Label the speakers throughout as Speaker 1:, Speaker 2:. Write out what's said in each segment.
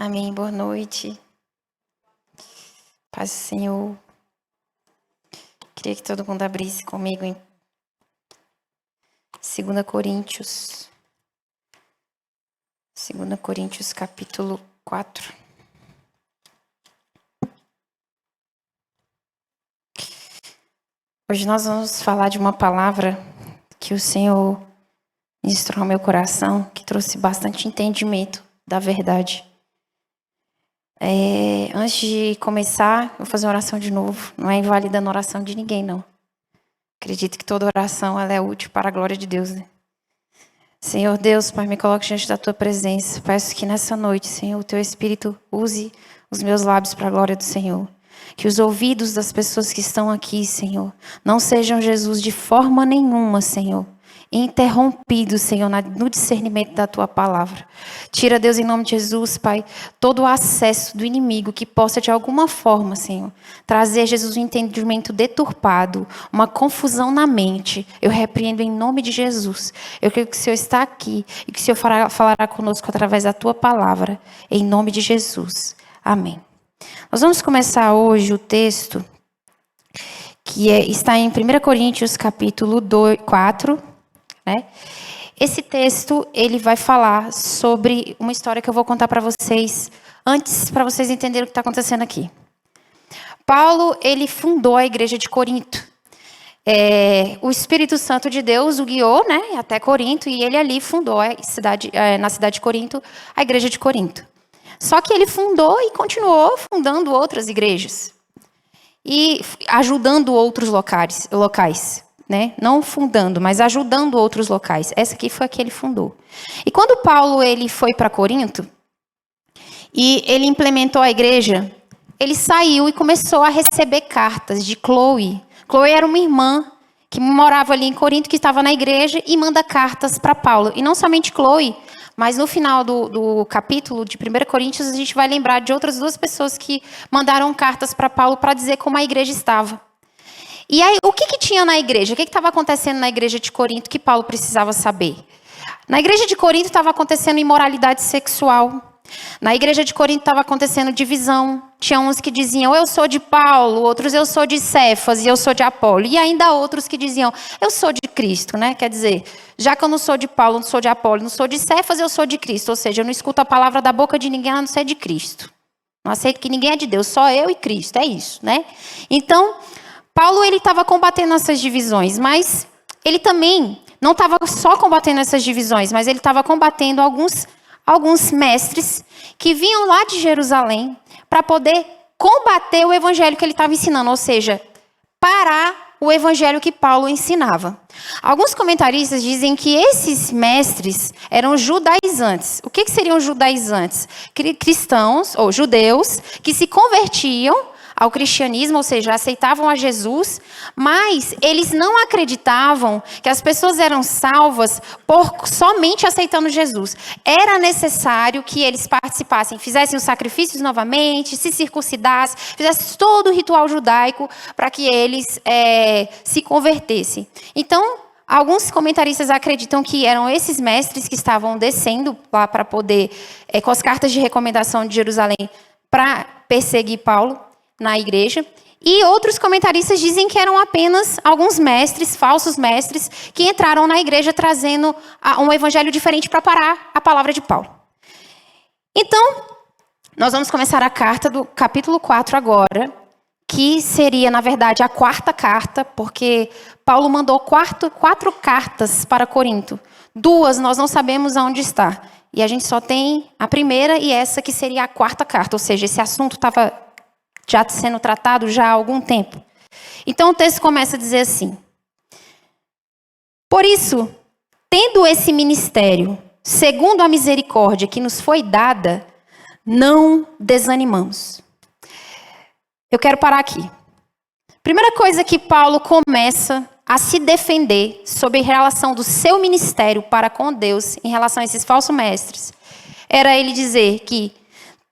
Speaker 1: Amém. Boa noite. Paz do Senhor. Queria que todo mundo abrisse comigo em 2 Coríntios. 2 Coríntios, capítulo 4. Hoje nós vamos falar de uma palavra que o Senhor ministrou ao meu coração, que trouxe bastante entendimento da verdade. Antes de começar, eu vou fazer uma oração de novo. Não é invalidando a oração de ninguém, não. Acredito que toda oração ela é útil para a glória de Deus, né? Senhor Deus, Pai, me coloque diante da Tua presença. Peço que nessa noite, Senhor, o Teu Espírito use os meus lábios para a glória do Senhor. Que os ouvidos das pessoas que estão aqui, Senhor, não sejam, Jesus, de forma nenhuma, Senhor, interrompidos, Senhor, no discernimento da Tua palavra. Tira, Deus, em nome de Jesus, Pai, todo o acesso do inimigo que possa, de alguma forma, Senhor, trazer, Jesus, um entendimento deturpado, uma confusão na mente. Eu repreendo em nome de Jesus. Eu creio que o Senhor está aqui e que o Senhor falará conosco através da Tua palavra, em nome de Jesus. Amém. Nós vamos começar hoje o texto que está em 1 Coríntios, capítulo 4, né? Esse texto, ele vai falar sobre uma história que eu vou contar para vocês, antes, para vocês entenderem o que está acontecendo aqui. Paulo, ele fundou a igreja de Corinto. O Espírito Santo de Deus o guiou, né, até Corinto, e ele ali fundou na cidade de Corinto, a igreja de Corinto. Só que ele fundou e continuou fundando outras igrejas. E ajudando outros locais. Né? Não fundando, mas ajudando outros locais. Essa aqui foi a que ele fundou. E quando Paulo ele foi para Corinto, e ele implementou a igreja, ele saiu e começou a receber cartas de Chloe. Chloe era uma irmã que morava ali em Corinto, que estava na igreja, e manda cartas para Paulo. E não somente Chloe, mas no final do capítulo de 1 Coríntios, a gente vai lembrar de outras duas pessoas que mandaram cartas para Paulo para dizer como a igreja estava. E aí, o que tinha na igreja? O que estava acontecendo na igreja de Corinto que Paulo precisava saber? Na igreja de Corinto estava acontecendo imoralidade sexual. Na igreja de Corinto estava acontecendo divisão. Tinha uns que diziam, eu sou de Paulo, outros eu sou de Cefas e eu sou de Apolo. E ainda outros que diziam, eu sou de Cristo, né? Quer dizer, já que eu não sou de Paulo, não sou de Apolo, não sou de Cefas, eu sou de Cristo. Ou seja, eu não escuto a palavra da boca de ninguém a não ser de Cristo. Não aceito que ninguém é de Deus, só eu e Cristo, é isso, né? Então, Paulo ele estava combatendo essas divisões, mas ele também não estava só combatendo essas divisões, mas ele estava combatendo alguns mestres que vinham lá de Jerusalém para poder combater o evangelho que ele estava ensinando, ou seja, parar o evangelho que Paulo ensinava. Alguns comentaristas dizem que esses mestres eram judaizantes. O que seriam judaizantes? Cristãos ou judeus que se convertiam ao cristianismo, ou seja, aceitavam a Jesus, mas eles não acreditavam que as pessoas eram salvas por somente aceitando Jesus. Era necessário que eles participassem, fizessem os sacrifícios novamente, se circuncidassem, fizessem todo o ritual judaico para que eles se convertessem. Então, alguns comentaristas acreditam que eram esses mestres que estavam descendo lá para poder, com as cartas de recomendação de Jerusalém, para perseguir Paulo na igreja, e outros comentaristas dizem que eram apenas alguns mestres, falsos mestres, que entraram na igreja trazendo um evangelho diferente para parar a palavra de Paulo. Então, nós vamos começar a carta do capítulo 4 agora, que seria, na verdade, a quarta carta, porque Paulo mandou quatro cartas para Corinto. Duas nós não sabemos aonde está, e a gente só tem a primeira e essa que seria a quarta carta, ou seja, esse assunto estava já sendo tratado já há algum tempo. Então o texto começa a dizer assim: por isso, tendo esse ministério, segundo a misericórdia que nos foi dada, não desanimamos. Eu quero parar aqui. Primeira coisa que Paulo começa a se defender sobre a relação do seu ministério para com Deus em relação a esses falsos mestres, era ele dizer que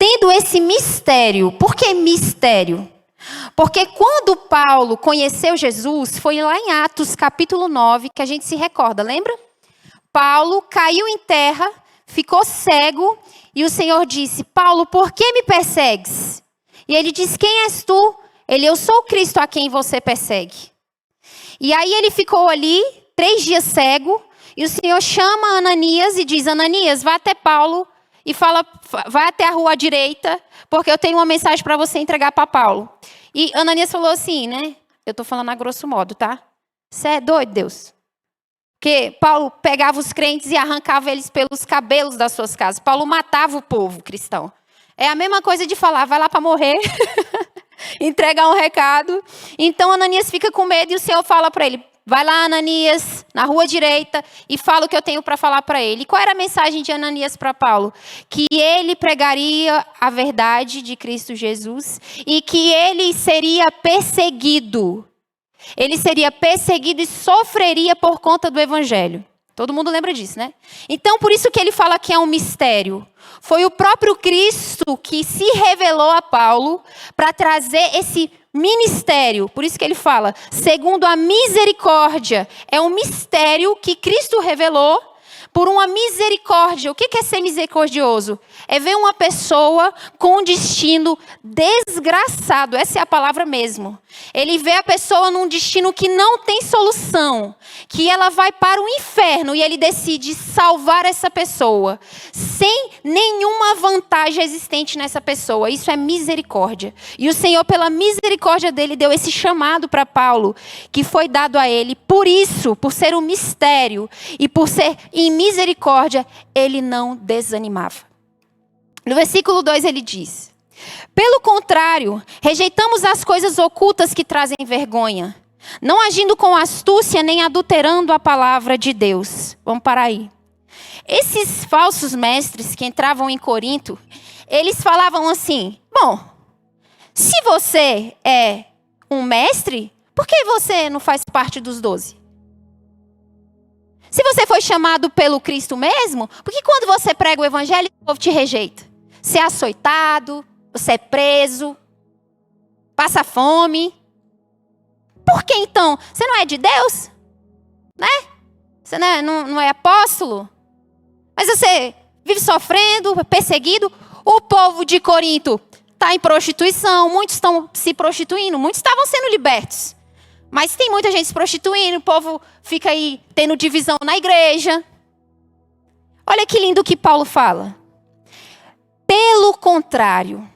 Speaker 1: tendo esse mistério. Por que mistério? Porque quando Paulo conheceu Jesus, foi lá em Atos capítulo 9, que a gente se recorda, lembra? Paulo caiu em terra, ficou cego e o Senhor disse: Paulo, por que me persegues? E ele disse: quem és tu? Ele: eu sou o Cristo a quem você persegue. E aí ele ficou ali 3 dias cego e o Senhor chama Ananias e diz: Ananias, vá até Paulo e fala, vai até a rua à direita, porque eu tenho uma mensagem para você entregar para Paulo. E Ananias falou assim, né? Eu estou falando a grosso modo, tá? Você é doido, Deus? Porque Paulo pegava os crentes e arrancava eles pelos cabelos das suas casas. Paulo matava o povo cristão. É a mesma coisa de falar, vai lá para morrer, entregar um recado. Então Ananias fica com medo e o Senhor fala para ele: vai lá, Ananias, na rua direita, e fala o que eu tenho para falar para ele. E qual era a mensagem de Ananias para Paulo? Que ele pregaria a verdade de Cristo Jesus e que ele seria perseguido. Ele seria perseguido e sofreria por conta do evangelho. Todo mundo lembra disso, né? Então, por isso que ele fala que é um mistério. Foi o próprio Cristo que se revelou a Paulo para trazer esse ministério. Por isso que ele fala, segundo a misericórdia. É um mistério que Cristo revelou por uma misericórdia. O que é ser misericordioso? É ver uma pessoa com um destino desgraçado. Essa é a palavra mesmo. Ele vê a pessoa num destino que não tem solução, que ela vai para o inferno e ele decide salvar essa pessoa, sem nenhuma vantagem existente nessa pessoa. Isso é misericórdia. E o Senhor, pela misericórdia dele, deu esse chamado para Paulo, que foi dado a ele. Por isso, por ser um mistério e por ser em misericórdia, ele não desanimava. No versículo 2 ele diz: pelo contrário, rejeitamos as coisas ocultas que trazem vergonha, não agindo com astúcia nem adulterando a palavra de Deus. Vamos parar aí. Esses falsos mestres que entravam em Corinto, eles falavam assim: bom, se você é um mestre, por que você não faz parte dos 12? Se você foi chamado pelo Cristo mesmo, por que quando você prega o evangelho, o povo te rejeita? Você é açoitado, você é preso, passa fome. Por que então? Você não é de Deus? Né? Você não é apóstolo? Mas você vive sofrendo, perseguido. O povo de Corinto está em prostituição, muitos estão se prostituindo, muitos estavam sendo libertos. Mas tem muita gente se prostituindo, o povo fica aí tendo divisão na igreja. Olha que lindo que Paulo fala. Pelo contrário,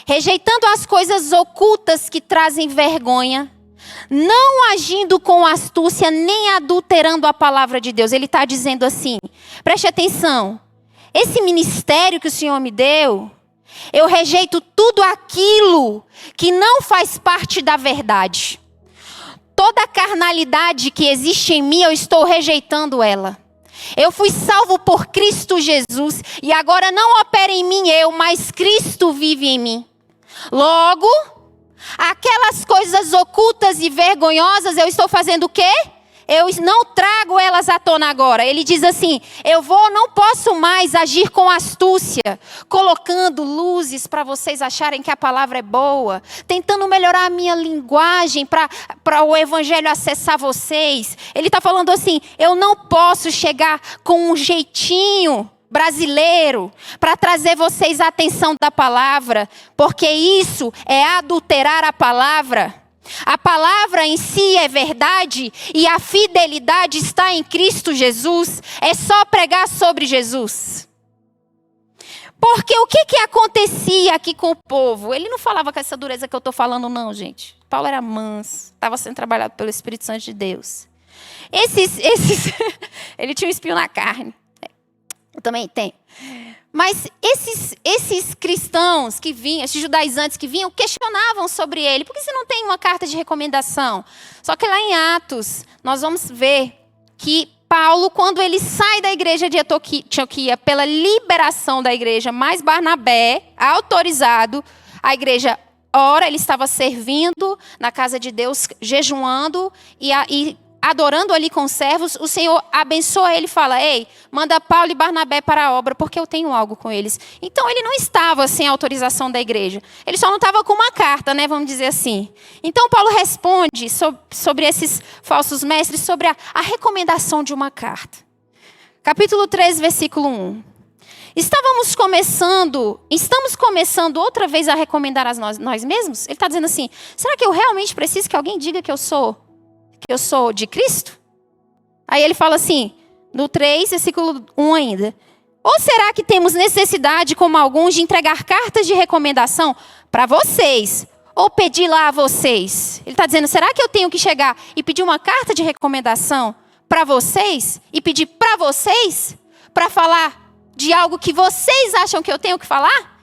Speaker 1: rejeitando as coisas ocultas que trazem vergonha, não agindo com astúcia nem adulterando a palavra de Deus. Ele está dizendo assim, preste atenção, esse ministério que o Senhor me deu, eu rejeito tudo aquilo que não faz parte da verdade. Toda a carnalidade que existe em mim, eu estou rejeitando ela. Eu fui salvo por Cristo Jesus e agora não opera em mim eu, mas Cristo vive em mim. Logo, aquelas coisas ocultas e vergonhosas, eu estou fazendo o quê? Eu não trago elas à tona agora. Ele diz assim, não posso mais agir com astúcia, colocando luzes para vocês acharem que a palavra é boa, tentando melhorar a minha linguagem para o evangelho acessar vocês. Ele está falando assim, eu não posso chegar com um jeitinho brasileiro para trazer vocês a atenção da palavra, porque isso é adulterar a palavra. A palavra em si é verdade e a fidelidade está em Cristo Jesus. É só pregar sobre Jesus. Porque o que acontecia aqui com o povo? Ele não falava com essa dureza que eu estou falando não, gente. Paulo era manso, estava sendo trabalhado pelo Espírito Santo de Deus. Ele tinha um espinho na carne. Eu também tenho. Mas esses cristãos que vinham, esses judaizantes que vinham, questionavam sobre ele. Por que você não tem uma carta de recomendação? Só que lá em Atos, nós vamos ver que Paulo, quando ele sai da igreja de Antioquia, pela liberação da igreja, mais Barnabé, autorizado, a igreja ora, ele estava servindo na casa de Deus, jejuando e adorando ali com os servos, o Senhor abençoa ele e fala, ei, manda Paulo e Barnabé para a obra, porque eu tenho algo com eles. Então ele não estava sem autorização da igreja. Ele só não estava com uma carta, né, vamos dizer assim. Então Paulo responde sobre esses falsos mestres, sobre a recomendação de uma carta. Capítulo 3, versículo 1. Estamos começando outra vez a recomendar a nós mesmos? Ele está dizendo assim, será que eu realmente preciso que alguém diga que eu sou de Cristo? Aí ele fala assim, no 3, versículo 1 ainda. Ou será que temos necessidade, como alguns, de entregar cartas de recomendação para vocês? Ou pedir lá a vocês? Ele está dizendo, será que eu tenho que chegar e pedir uma carta de recomendação para vocês? E pedir para vocês? Para falar de algo que vocês acham que eu tenho que falar?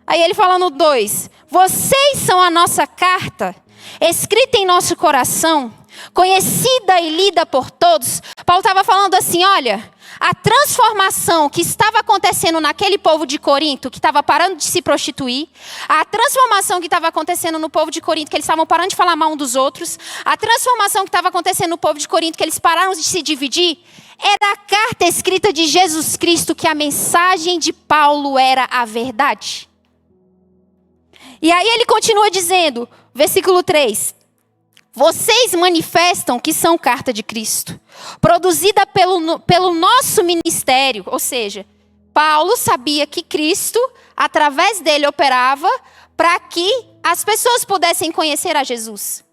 Speaker 1: Aí ele fala no 2, vocês são a nossa carta, escrita em nosso coração, conhecida e lida por todos. Paulo estava falando assim, olha, a transformação que estava acontecendo naquele povo de Corinto, que estava parando de se prostituir, a transformação que estava acontecendo no povo de Corinto, que eles estavam parando de falar mal um dos outros, a transformação que estava acontecendo no povo de Corinto, que eles pararam de se dividir, era a carta escrita de Jesus Cristo, que a mensagem de Paulo era a verdade. E aí ele continua dizendo, versículo 3, vocês manifestam que são carta de Cristo, produzida pelo nosso ministério. Ou seja, Paulo sabia que Cristo, através dele, operava para que as pessoas pudessem conhecer a Jesus.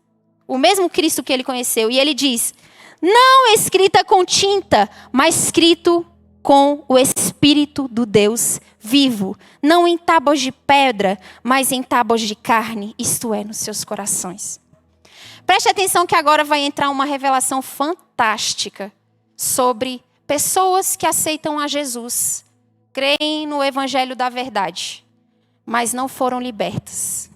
Speaker 1: O mesmo Cristo que ele conheceu. E ele diz, não escrita com tinta, mas escrito com o Espírito do Deus vivo. Não em tábuas de pedra, mas em tábuas de carne, isto é, nos seus corações. Preste atenção que agora vai entrar uma revelação fantástica sobre pessoas que aceitam a Jesus, creem no evangelho da verdade, mas não foram libertas.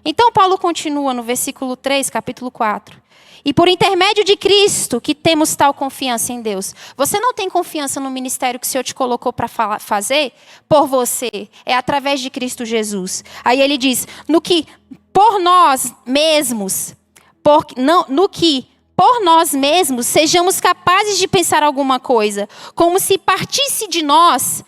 Speaker 1: Então Paulo continua no versículo 3, capítulo 4. E por intermédio de Cristo que temos tal confiança em Deus. Você não tem confiança no ministério que o Senhor te colocou para fazer por você. É através de Cristo Jesus. Aí ele diz, no que por nós mesmos sejamos capazes de pensar alguma coisa, como se partisse de nós.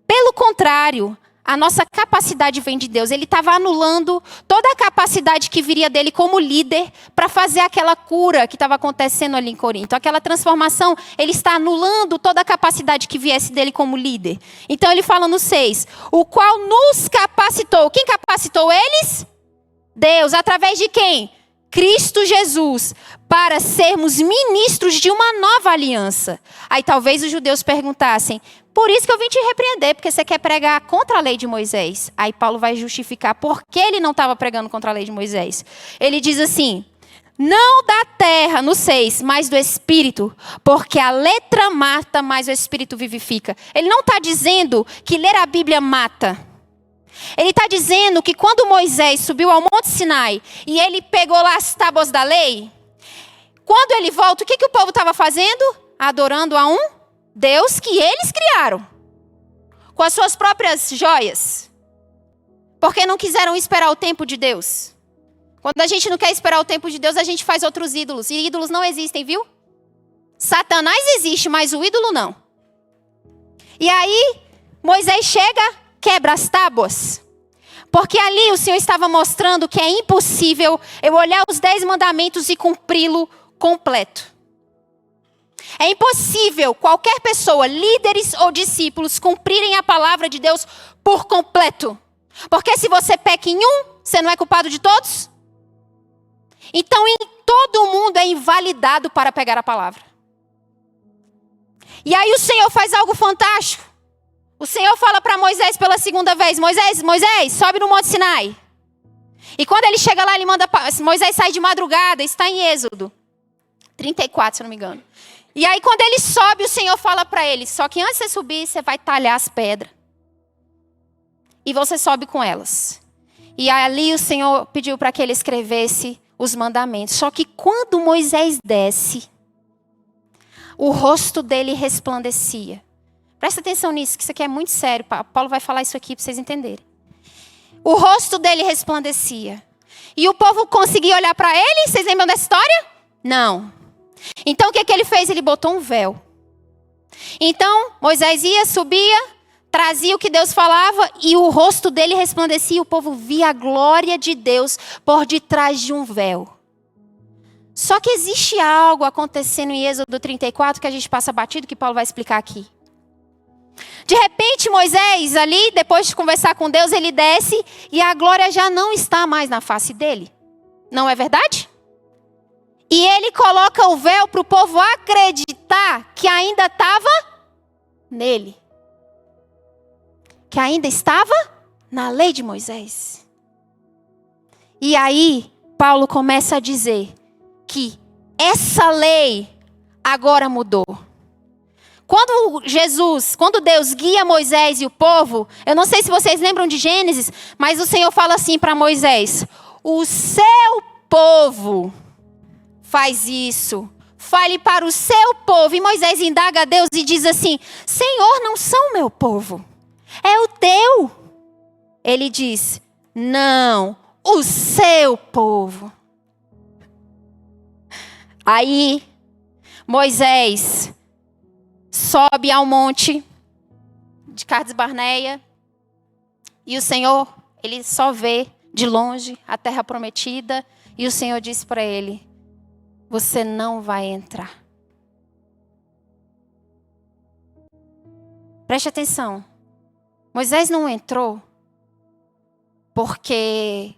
Speaker 1: Pelo contrário, a nossa capacidade vem de Deus. Ele estava anulando toda a capacidade que viria dele como líder para fazer aquela cura que estava acontecendo ali em Corinto. Aquela transformação, ele está anulando toda a capacidade que viesse dele como líder. Então ele fala no 6, o qual nos capacitou. Quem capacitou eles? Deus. Através de quem? Cristo Jesus, para sermos ministros de uma nova aliança. Aí talvez os judeus perguntassem, por isso que eu vim te repreender, porque você quer pregar contra a lei de Moisés. Aí Paulo vai justificar por que ele não estava pregando contra a lei de Moisés. Ele diz assim, não da terra, no 6, mas do Espírito, porque a letra mata, mas o Espírito vivifica. Ele não está dizendo que ler a Bíblia mata. Ele está dizendo que quando Moisés subiu ao Monte Sinai e ele pegou lá as tábuas da lei, quando ele volta, o que o povo estava fazendo? Adorando a um Deus que eles criaram, com as suas próprias joias, porque não quiseram esperar o tempo de Deus. Quando a gente não quer esperar o tempo de Deus, a gente faz outros ídolos, e ídolos não existem, viu? Satanás existe, mas o ídolo não. E aí, Moisés chega, quebra as tábuas, porque ali o Senhor estava mostrando que é impossível eu olhar os 10 mandamentos e cumpri-lo completo. É impossível qualquer pessoa, líderes ou discípulos, cumprirem a palavra de Deus por completo. Porque se você peca em um, você não é culpado de todos? Então, em todo mundo é invalidado para pegar a palavra. E aí o Senhor faz algo fantástico. O Senhor fala para Moisés pela segunda vez, Moisés, sobe no Monte Sinai. E quando ele chega lá, ele manda, Moisés sai de madrugada, está em Êxodo 34, se eu não me engano. E aí quando ele sobe, o Senhor fala para ele, só que antes de você subir, você vai talhar as pedras. E você sobe com elas. E ali o Senhor pediu para que ele escrevesse os mandamentos. Só que quando Moisés desce, o rosto dele resplandecia. Presta atenção nisso, que isso aqui é muito sério. Paulo vai falar isso aqui para vocês entenderem. O rosto dele resplandecia. E o povo conseguia olhar para ele? Vocês lembram dessa história? Não. Então o que ele fez? Ele botou um véu. Então Moisés ia, subia, trazia o que Deus falava e o rosto dele resplandecia. E o povo via a glória de Deus por detrás de um véu. Só que existe algo acontecendo em Êxodo 34 que a gente passa batido, que Paulo vai explicar aqui. De repente, Moisés ali, depois de conversar com Deus, ele desce e a glória já não está mais na face dele. Não é verdade? E ele coloca o véu para o povo acreditar que ainda estava nele. Que ainda estava na lei de Moisés. E aí, Paulo começa a dizer que essa lei agora mudou. Quando Deus guia Moisés e o povo, eu não sei se vocês lembram de Gênesis, mas o Senhor fala assim para Moisés: o seu povo faz isso, fale para o seu povo. E Moisés indaga a Deus e diz assim: Senhor, não são meu povo, é o teu. Ele diz: não, o seu povo. Aí, Moisés sobe ao monte de Cades Barneia e o Senhor, ele só vê de longe a terra prometida e o Senhor disse para ele: você não vai entrar. Preste atenção. Moisés não entrou porque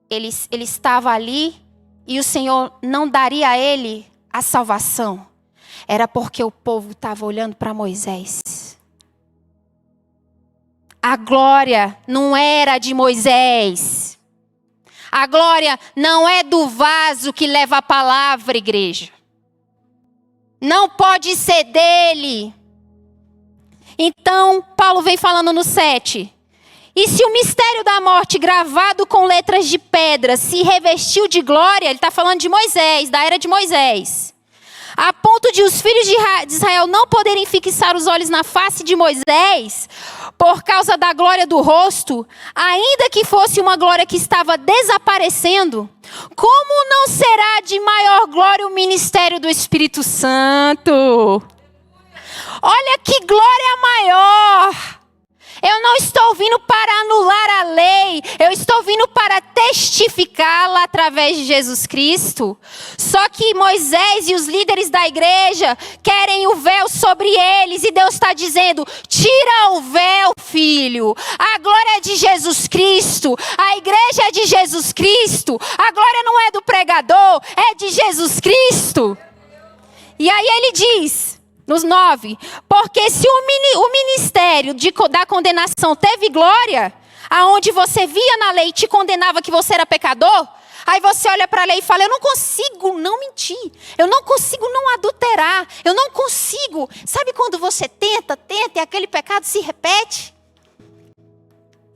Speaker 1: ele estava ali e o Senhor não daria a ele a salvação. Era porque o povo estava olhando para Moisés. A glória não era de Moisés. A glória não é do vaso que leva a palavra, igreja. Não pode ser dele. Então, Paulo vem falando no 7. E se o mistério da morte gravado com letras de pedra se revestiu de glória, ele está falando de Moisés, da era de Moisés, a ponto de os filhos de Israel não poderem fixar os olhos na face de Moisés, por causa da glória do rosto, ainda que fosse uma glória que estava desaparecendo, como não será de maior glória o ministério do Espírito Santo? Olha que glória maior! Eu não estou vindo para anular a lei, eu estou vindo para testificá-la através de Jesus Cristo. Só que Moisés e os líderes da igreja querem o véu sobre eles e Deus está dizendo: tira o véu, filho. A glória é de Jesus Cristo, a igreja é de Jesus Cristo, a glória não é do pregador, é de Jesus Cristo. E aí ele diz, nos 9, porque se o ministério da condenação teve glória, aonde você via na lei e te condenava que você era pecador, aí você olha para a lei e fala: eu não consigo não mentir, eu não consigo não adulterar, eu não consigo. Sabe quando você tenta e aquele pecado se repete?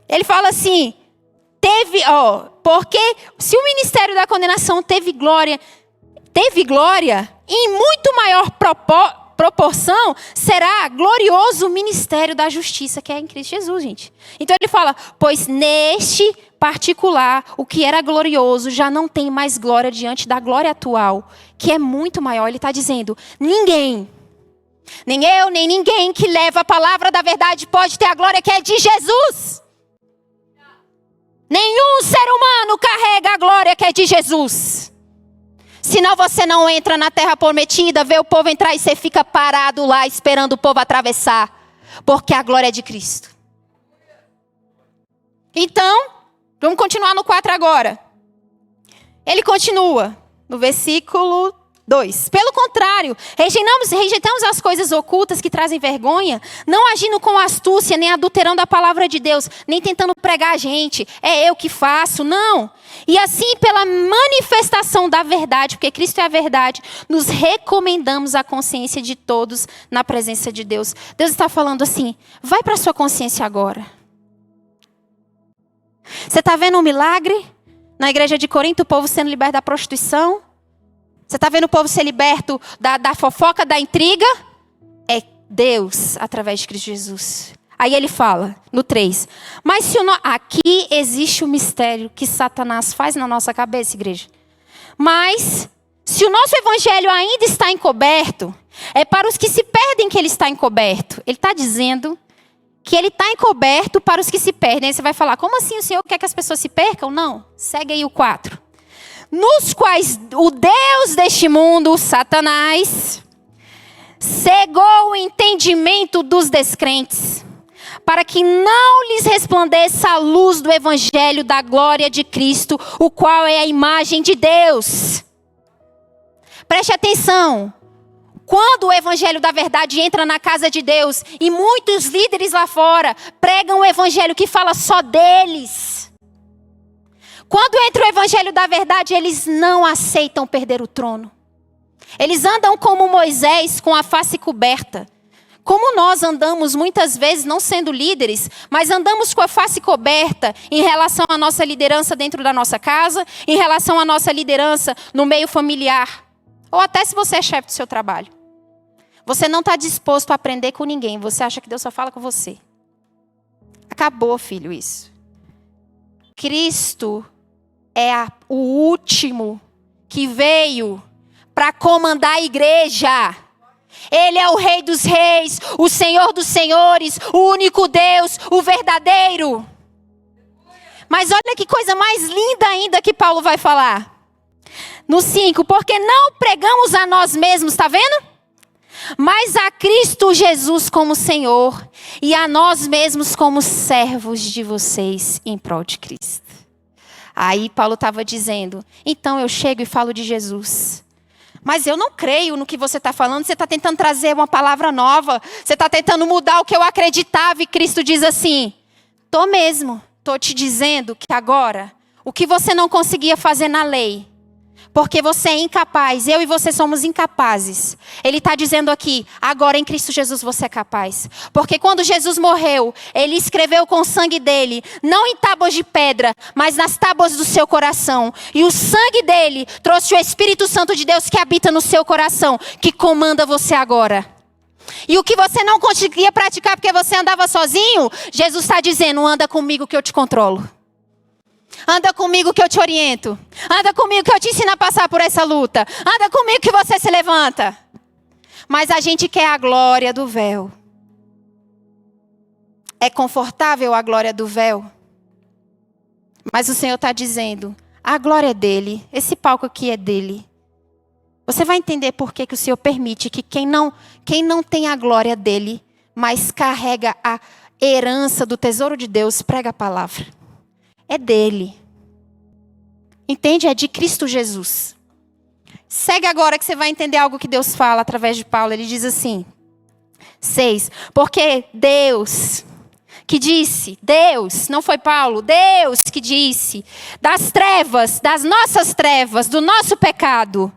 Speaker 1: Ele fala assim, porque se o ministério da condenação teve glória, em muito maior proporção será glorioso o ministério da justiça, que é em Cristo Jesus, gente. Então ele fala: pois neste particular, o que era glorioso já não tem mais glória diante da glória atual, que é muito maior. Ele está dizendo: ninguém, nem eu, nem ninguém que leva a palavra da verdade pode ter a glória que é de Jesus. Nenhum ser humano carrega a glória que é de Jesus. Senão você não entra na terra prometida, vê o povo entrar e você fica parado lá esperando o povo atravessar. Porque a glória é de Cristo. Então, vamos continuar no 4 agora. Ele continua no versículo 2. Pelo contrário, rejeitamos as coisas ocultas que trazem vergonha, não agindo com astúcia, nem adulterando a palavra de Deus, nem tentando pregar a gente. É eu que faço, não. E assim, pela manifestação da verdade, porque Cristo é a verdade, nos recomendamos a consciência de todos na presença de Deus. Deus está falando assim: vai para a sua consciência agora. Você está vendo um milagre? Na igreja de Corinto, o povo sendo liberto da prostituição. Você está vendo o povo ser liberto da fofoca, da intriga? É Deus através de Cristo Jesus. Aí ele fala, no 3. Mas se aqui existe um mistério que Satanás faz na nossa cabeça, igreja. Mas se o nosso evangelho ainda está encoberto, é para os que se perdem que ele está encoberto. Ele está dizendo que ele está encoberto para os que se perdem. Aí você vai falar: como assim o Senhor quer que as pessoas se percam? Não, segue aí o 4. Nos quais o Deus deste mundo, Satanás, cegou o entendimento dos descrentes, para que não lhes resplandeça a luz do evangelho da glória de Cristo, o qual é a imagem de Deus. Preste atenção. Quando o evangelho da verdade entra na casa de Deus, e muitos líderes lá fora pregam o evangelho que fala só deles. Quando entra o evangelho da verdade, eles não aceitam perder o trono. Eles andam como Moisés, com a face coberta. Como nós andamos muitas vezes, não sendo líderes, mas andamos com a face coberta em relação à nossa liderança dentro da nossa casa, em relação à nossa liderança no meio familiar, ou até se você é chefe do seu trabalho. Você não está disposto a aprender com ninguém, você acha que Deus só fala com você. Acabou, filho, isso. Cristo é o último que veio para comandar a igreja. Ele é o Rei dos Reis, o Senhor dos Senhores, o único Deus, o verdadeiro. Mas olha que coisa mais linda ainda que Paulo vai falar. No 5, porque não pregamos a nós mesmos, está vendo? Mas a Cristo Jesus como Senhor e a nós mesmos como servos de vocês em prol de Cristo. Aí Paulo estava dizendo, então eu chego e falo de Jesus. Mas eu não creio no que você está falando, você está tentando trazer uma palavra nova, você está tentando mudar o que eu acreditava, e Cristo diz assim, estou te dizendo que agora, o que você não conseguia fazer na lei, porque você é incapaz, eu e você somos incapazes. Ele está dizendo aqui, agora em Cristo Jesus você é capaz. Porque quando Jesus morreu, Ele escreveu com o sangue dele, não em tábuas de pedra, mas nas tábuas do seu coração. E o sangue dele trouxe o Espírito Santo de Deus que habita no seu coração, que comanda você agora. E o que você não conseguia praticar porque você andava sozinho, Jesus está dizendo, anda comigo que eu te controlo. Anda comigo que eu te oriento. Anda comigo que eu te ensino a passar por essa luta. Anda comigo que você se levanta. Mas a gente quer a glória do véu. É confortável a glória do véu? Mas o Senhor está dizendo, a glória é dele. Esse palco aqui é dele. Você vai entender por que o Senhor permite que quem não tem a glória dele, mas carrega a herança do tesouro de Deus, prega a palavra. É dele. Entende? É de Cristo Jesus. Segue agora que você vai entender algo que Deus fala através de Paulo. Ele diz assim, 6. Porque Deus que disse, Deus, não foi Paulo, Deus que disse, das trevas, das nossas trevas, do nosso pecado,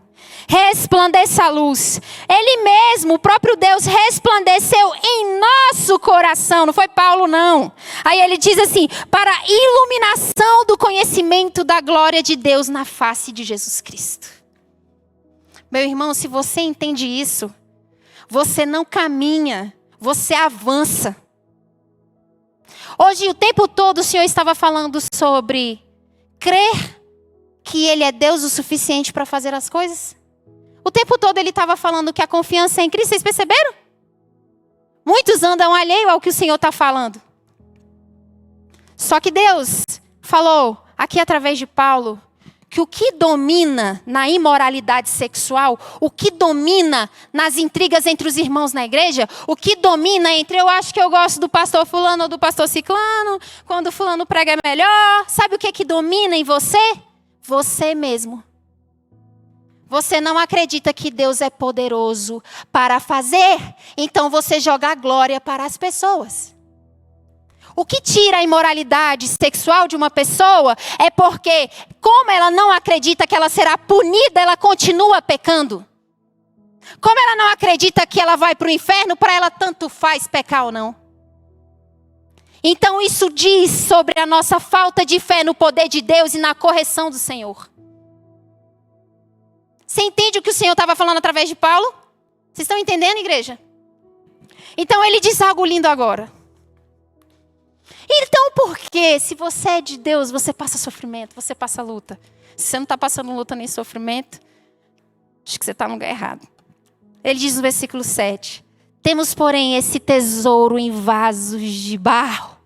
Speaker 1: resplandeça a luz. Ele mesmo, o próprio Deus, resplandeceu em nosso coração. Não foi Paulo, não. Aí ele diz assim, para a iluminação do conhecimento da glória de Deus na face de Jesus Cristo. Meu irmão, se você entende isso, você não caminha, você avança. Hoje, o tempo todo, o Senhor estava falando sobre crer que Ele é Deus o suficiente para fazer as coisas. O tempo todo ele estava falando que a confiança é em Cristo. Vocês perceberam? Muitos andam alheio ao que o Senhor está falando. Só que Deus falou, aqui através de Paulo, que o que domina na imoralidade sexual, o que domina nas intrigas entre os irmãos na igreja, o que domina entre eu acho que eu gosto do pastor fulano ou do pastor ciclano, quando fulano prega é melhor, sabe o que domina em você? Você mesmo. Você não acredita que Deus é poderoso para fazer, então você joga a glória para as pessoas. O que tira a imoralidade sexual de uma pessoa é porque, como ela não acredita que ela será punida, ela continua pecando. Como ela não acredita que ela vai para o inferno, para ela tanto faz pecar ou não. Então isso diz sobre a nossa falta de fé no poder de Deus e na correção do Senhor. Você entende o que o Senhor estava falando através de Paulo? Vocês estão entendendo, igreja? Então ele diz algo lindo agora. Então por que, se você é de Deus, você passa sofrimento, você passa luta? Se você não está passando luta nem sofrimento, acho que você está no lugar errado. Ele diz no versículo 7. Temos, porém, esse tesouro em vasos de barro,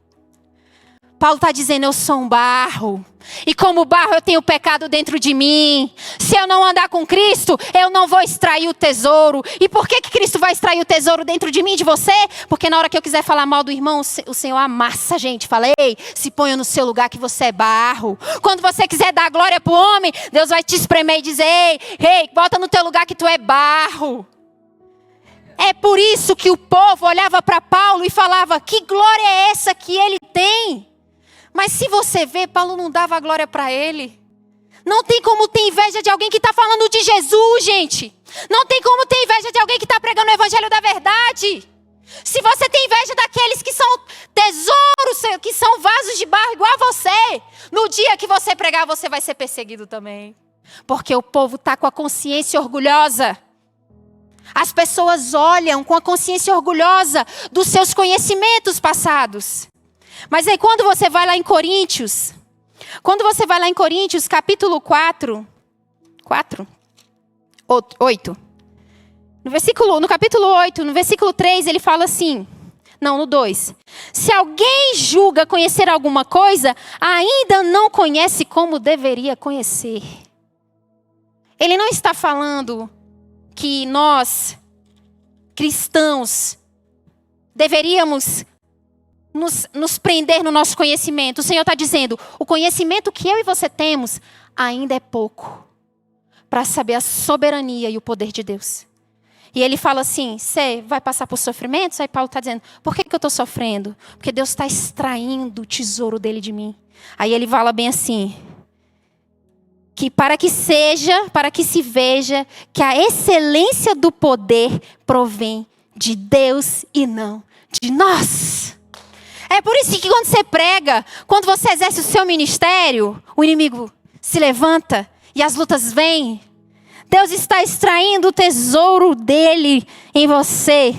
Speaker 2: Paulo está dizendo, eu sou um barro. E como barro eu tenho pecado dentro de mim. Se eu não andar com Cristo, eu não vou extrair o tesouro. E por que Cristo vai extrair o tesouro dentro de mim, de você? Porque na hora que eu quiser falar mal do irmão, o Senhor amassa a gente. Fala, ei, se ponha no seu lugar que você é barro. Quando você quiser dar glória para o homem, Deus vai te espremer e dizer, ei, bota no teu lugar que tu é barro. É por isso que o povo olhava para Paulo e falava, que glória é essa que ele tem? Mas se você vê, Paulo não dava glória para ele. Não tem como ter inveja de alguém que está falando de Jesus, gente. Não tem como ter inveja de alguém que está pregando o evangelho da verdade. Se você tem inveja daqueles que são tesouros, que são vasos de barro igual a você, no dia que você pregar, você vai ser perseguido também. Porque o povo está com a consciência orgulhosa. As pessoas olham com a consciência orgulhosa dos seus conhecimentos passados. Mas aí quando você vai lá em Coríntios, capítulo 4, 8. No capítulo 8, no versículo 3, ele fala assim, no 2. Se alguém julga conhecer alguma coisa, ainda não conhece como deveria conhecer. Ele não está falando que nós, cristãos, deveríamos nos prender no nosso conhecimento. O Senhor está dizendo, o conhecimento que eu e você temos ainda é pouco para saber a soberania e o poder de Deus. E ele fala assim, você vai passar por sofrimentos? Aí Paulo está dizendo, por que eu estou sofrendo? Porque Deus está extraindo o tesouro dele de mim. Aí ele fala bem assim, que para que se veja que a excelência do poder provém de Deus e não de nós. É por isso que quando você prega, quando você exerce o seu ministério, o inimigo se levanta e as lutas vêm. Deus está extraindo o tesouro dele em você.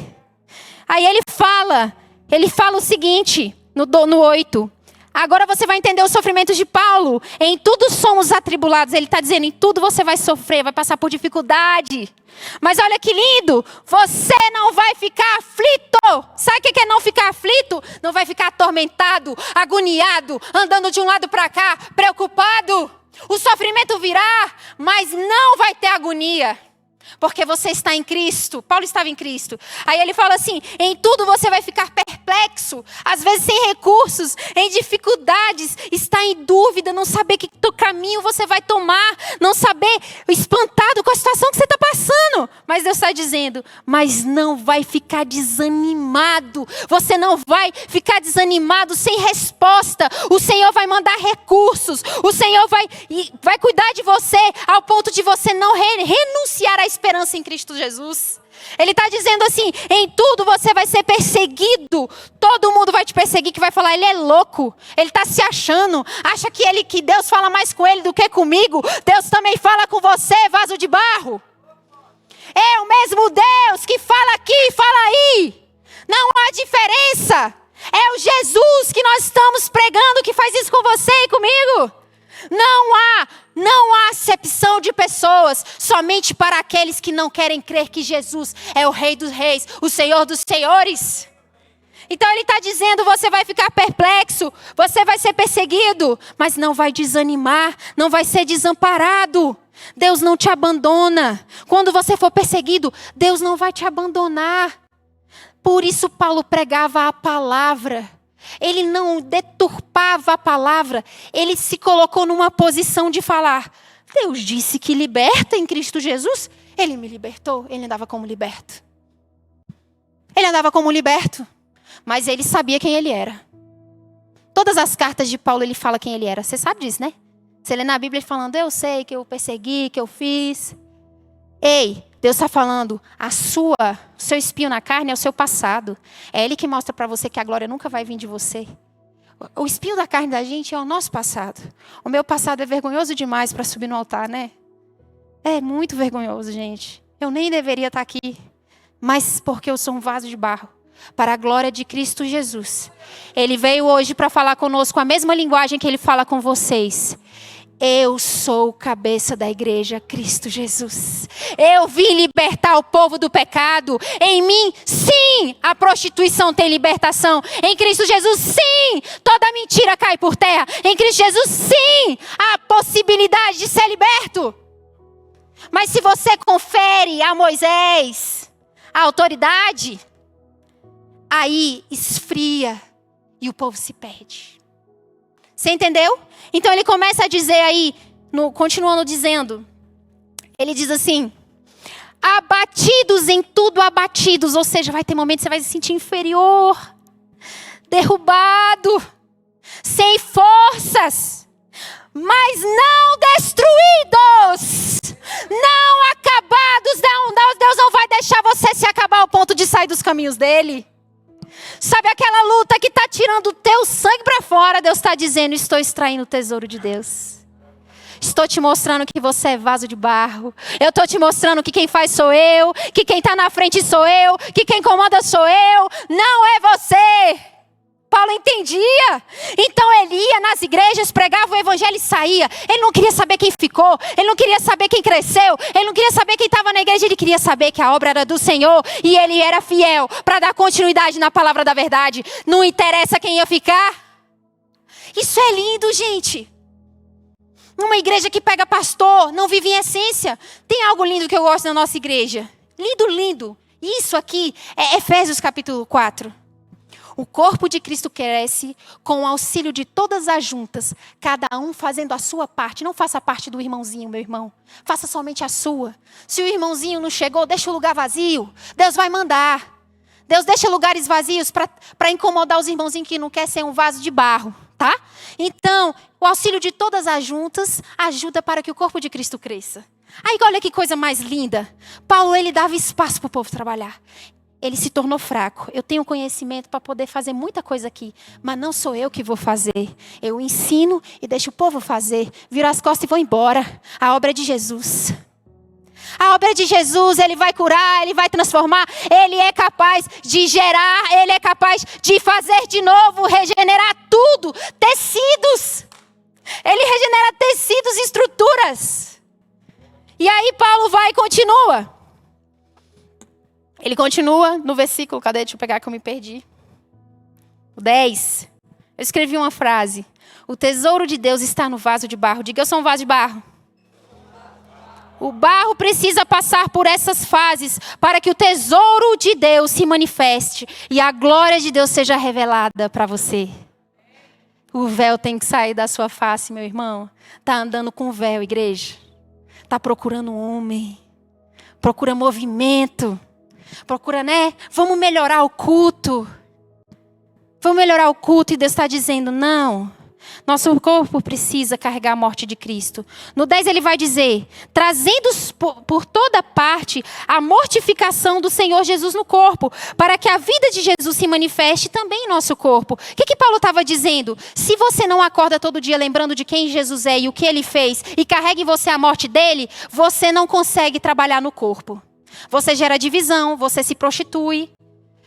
Speaker 2: Aí ele fala o seguinte, no 8. Agora você vai entender os sofrimentos de Paulo. Em tudo somos atribulados. Ele está dizendo, em tudo você vai sofrer, vai passar por dificuldade. Mas olha que lindo, você não vai ficar aflito. Sabe o que é não ficar aflito? Não vai ficar atormentado, agoniado, andando de um lado para cá, preocupado. O sofrimento virá, mas não vai ter agonia. Porque você está em Cristo. Paulo estava em Cristo. Aí ele fala assim, em tudo você vai ficar perplexo. Às vezes sem recursos, em dificuldades. Está em dúvida, não saber que caminho você vai tomar. Não saber, espantado com a situação que você está passando. Mas Deus está dizendo, mas não vai ficar desanimado. Você não vai ficar desanimado sem resposta. O Senhor vai mandar recursos. O Senhor vai cuidar de você ao ponto de você não renunciar à esperança em Cristo Jesus. Ele está dizendo assim, em tudo você vai ser perseguido. Todo mundo vai te perseguir, que vai falar, ele é louco. Ele está se achando. Acha que Deus fala mais com ele do que comigo. Deus também fala com você, vaso de barro. É o mesmo Deus que fala aqui e fala aí. Não há diferença. É o Jesus que nós estamos pregando que faz isso com você e comigo. Não há acepção de pessoas, somente para aqueles que não querem crer que Jesus é o Rei dos Reis, o Senhor dos Senhores. Então ele está dizendo, você vai ficar perplexo, você vai ser perseguido, mas não vai desanimar, não vai ser desamparado. Deus não te abandona. Quando você for perseguido, Deus não vai te abandonar. Por isso Paulo pregava a palavra. Ele não deturpava a palavra. Ele se colocou numa posição de falar, Deus disse que liberta em Cristo Jesus. Ele me libertou, ele andava como liberto. Ele andava como liberto. Mas ele sabia quem ele era. Todas as cartas de Paulo ele fala quem ele era. Você sabe disso, né? Você lê na Bíblia ele falando, eu sei que eu persegui, que eu fiz. Ei, Deus está falando, o seu espinho na carne é o seu passado. É Ele que mostra para você que a glória nunca vai vir de você. O espinho da carne da gente é o nosso passado. O meu passado é vergonhoso demais para subir no altar, né? É muito vergonhoso, gente. Eu nem deveria estar aqui. Mas porque eu sou um vaso de barro. Para a glória de Cristo Jesus. Ele veio hoje para falar conosco a mesma linguagem que Ele fala com vocês. Eu sou o cabeça da igreja, Cristo Jesus. Eu vim libertar o povo do pecado. Em mim, sim, a prostituição tem libertação. Em Cristo Jesus, sim, toda mentira cai por terra. Em Cristo Jesus, sim, há possibilidade de ser liberto. Mas se você confere a Moisés a autoridade, aí esfria e o povo se perde. Você entendeu? Então ele começa a dizer aí, continuando dizendo, ele diz assim: abatidos em tudo abatidos, ou seja, vai ter momentos que você vai se sentir inferior, derrubado, sem forças, mas não destruídos, não acabados. Deus não vai deixar você se acabar ao ponto de sair dos caminhos dele. Sabe aquela luta que está tirando o teu sangue para fora? Deus está dizendo: estou extraindo o tesouro de Deus. Estou te mostrando que você é vaso de barro. Eu estou te mostrando que quem faz sou eu, que quem está na frente sou eu, que quem comanda sou eu, não é você. Paulo entendia. Então ele ia nas igrejas, pregava o evangelho e saía. Ele não queria saber quem ficou, ele não queria saber quem cresceu, ele não queria saber quem estava na igreja, ele queria saber que a obra era do Senhor e ele era fiel para dar continuidade na palavra da verdade. Não interessa quem ia ficar. Isso é lindo, gente. Uma igreja que pega pastor, não vive em essência. Tem algo lindo que eu gosto na nossa igreja. Lindo, lindo. Isso aqui é Efésios capítulo 4. O corpo de Cristo cresce com o auxílio de todas as juntas, cada um fazendo a sua parte. Não faça parte do irmãozinho, meu irmão. Faça somente a sua. Se o irmãozinho não chegou, deixa o lugar vazio. Deus vai mandar. Deus deixa lugares vazios para incomodar os irmãozinhos que não querem ser um vaso de barro, tá? Então, o auxílio de todas as juntas ajuda para que o corpo de Cristo cresça. Aí olha que coisa mais linda. Paulo, ele dava espaço para o povo trabalhar. Ele se tornou fraco. Eu tenho conhecimento para poder fazer muita coisa aqui, mas não sou eu que vou fazer. Eu ensino e deixo o povo fazer. Viro as costas e vou embora. A obra é de Jesus. A obra é de Jesus, Ele vai curar, Ele vai transformar. Ele é capaz de gerar, Ele é capaz de fazer de novo, regenerar tudo. Tecidos. Ele regenera tecidos e estruturas. E aí Paulo vai e continua. Ele continua no versículo, cadê? Deixa eu pegar que eu me perdi. O 10. Eu escrevi uma frase. O tesouro de Deus está no vaso de barro. Diga, eu sou um vaso de barro. O barro precisa passar por essas fases para que o tesouro de Deus se manifeste e a glória de Deus seja revelada para você. O véu tem que sair da sua face, meu irmão. Está andando com véu, igreja. Está procurando um homem. Procura movimento. Procura, né? Vamos melhorar o culto. Vamos melhorar o culto. E Deus está dizendo, não. Nosso corpo precisa carregar a morte de Cristo. No 10 ele vai dizer, trazendo por toda parte a mortificação do Senhor Jesus no corpo, para que a vida de Jesus se manifeste também em nosso corpo. O que Paulo estava dizendo? Se você não acorda todo dia lembrando de quem Jesus é e o que ele fez, e carrega em você a morte dele, você não consegue trabalhar no corpo. Você gera divisão, você se prostitui.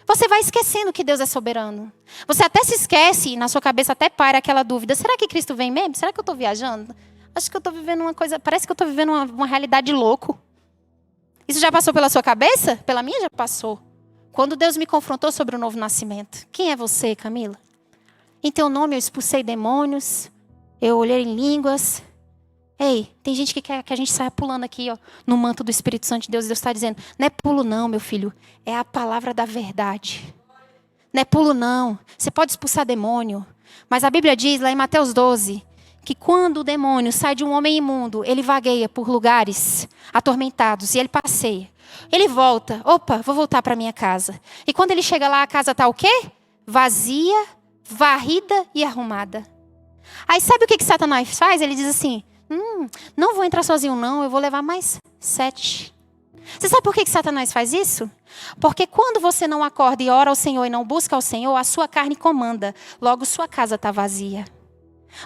Speaker 2: Você vai esquecendo que Deus é soberano. Você até se esquece, na sua cabeça até para aquela dúvida. Será que Cristo vem mesmo? Será que eu estou viajando? Acho que eu estou vivendo uma coisa... Parece que eu estou vivendo uma realidade de louco. Isso já passou pela sua cabeça? Pela minha já passou. Quando Deus me confrontou sobre o novo nascimento. Quem é você, Camila? Em teu nome eu expulsei demônios. Eu olhei em línguas. Ei, tem gente que quer que a gente saia pulando aqui, ó, no manto do Espírito Santo de Deus. E Deus está dizendo, não é pulo não, meu filho. É a palavra da verdade. Não é pulo não. Você pode expulsar demônio. Mas a Bíblia diz lá em Mateus 12, que quando o demônio sai de um homem imundo, ele vagueia por lugares atormentados e ele passeia. Ele volta. Opa, vou voltar para minha casa. E quando ele chega lá, a casa está o quê? Vazia, varrida e arrumada. Aí sabe o que Satanás faz? Ele diz assim, não vou entrar sozinho não, eu vou levar mais 7. Você sabe por que Satanás faz isso? Porque quando você não acorda e ora ao Senhor e não busca ao Senhor, a sua carne comanda. Logo, sua casa está vazia.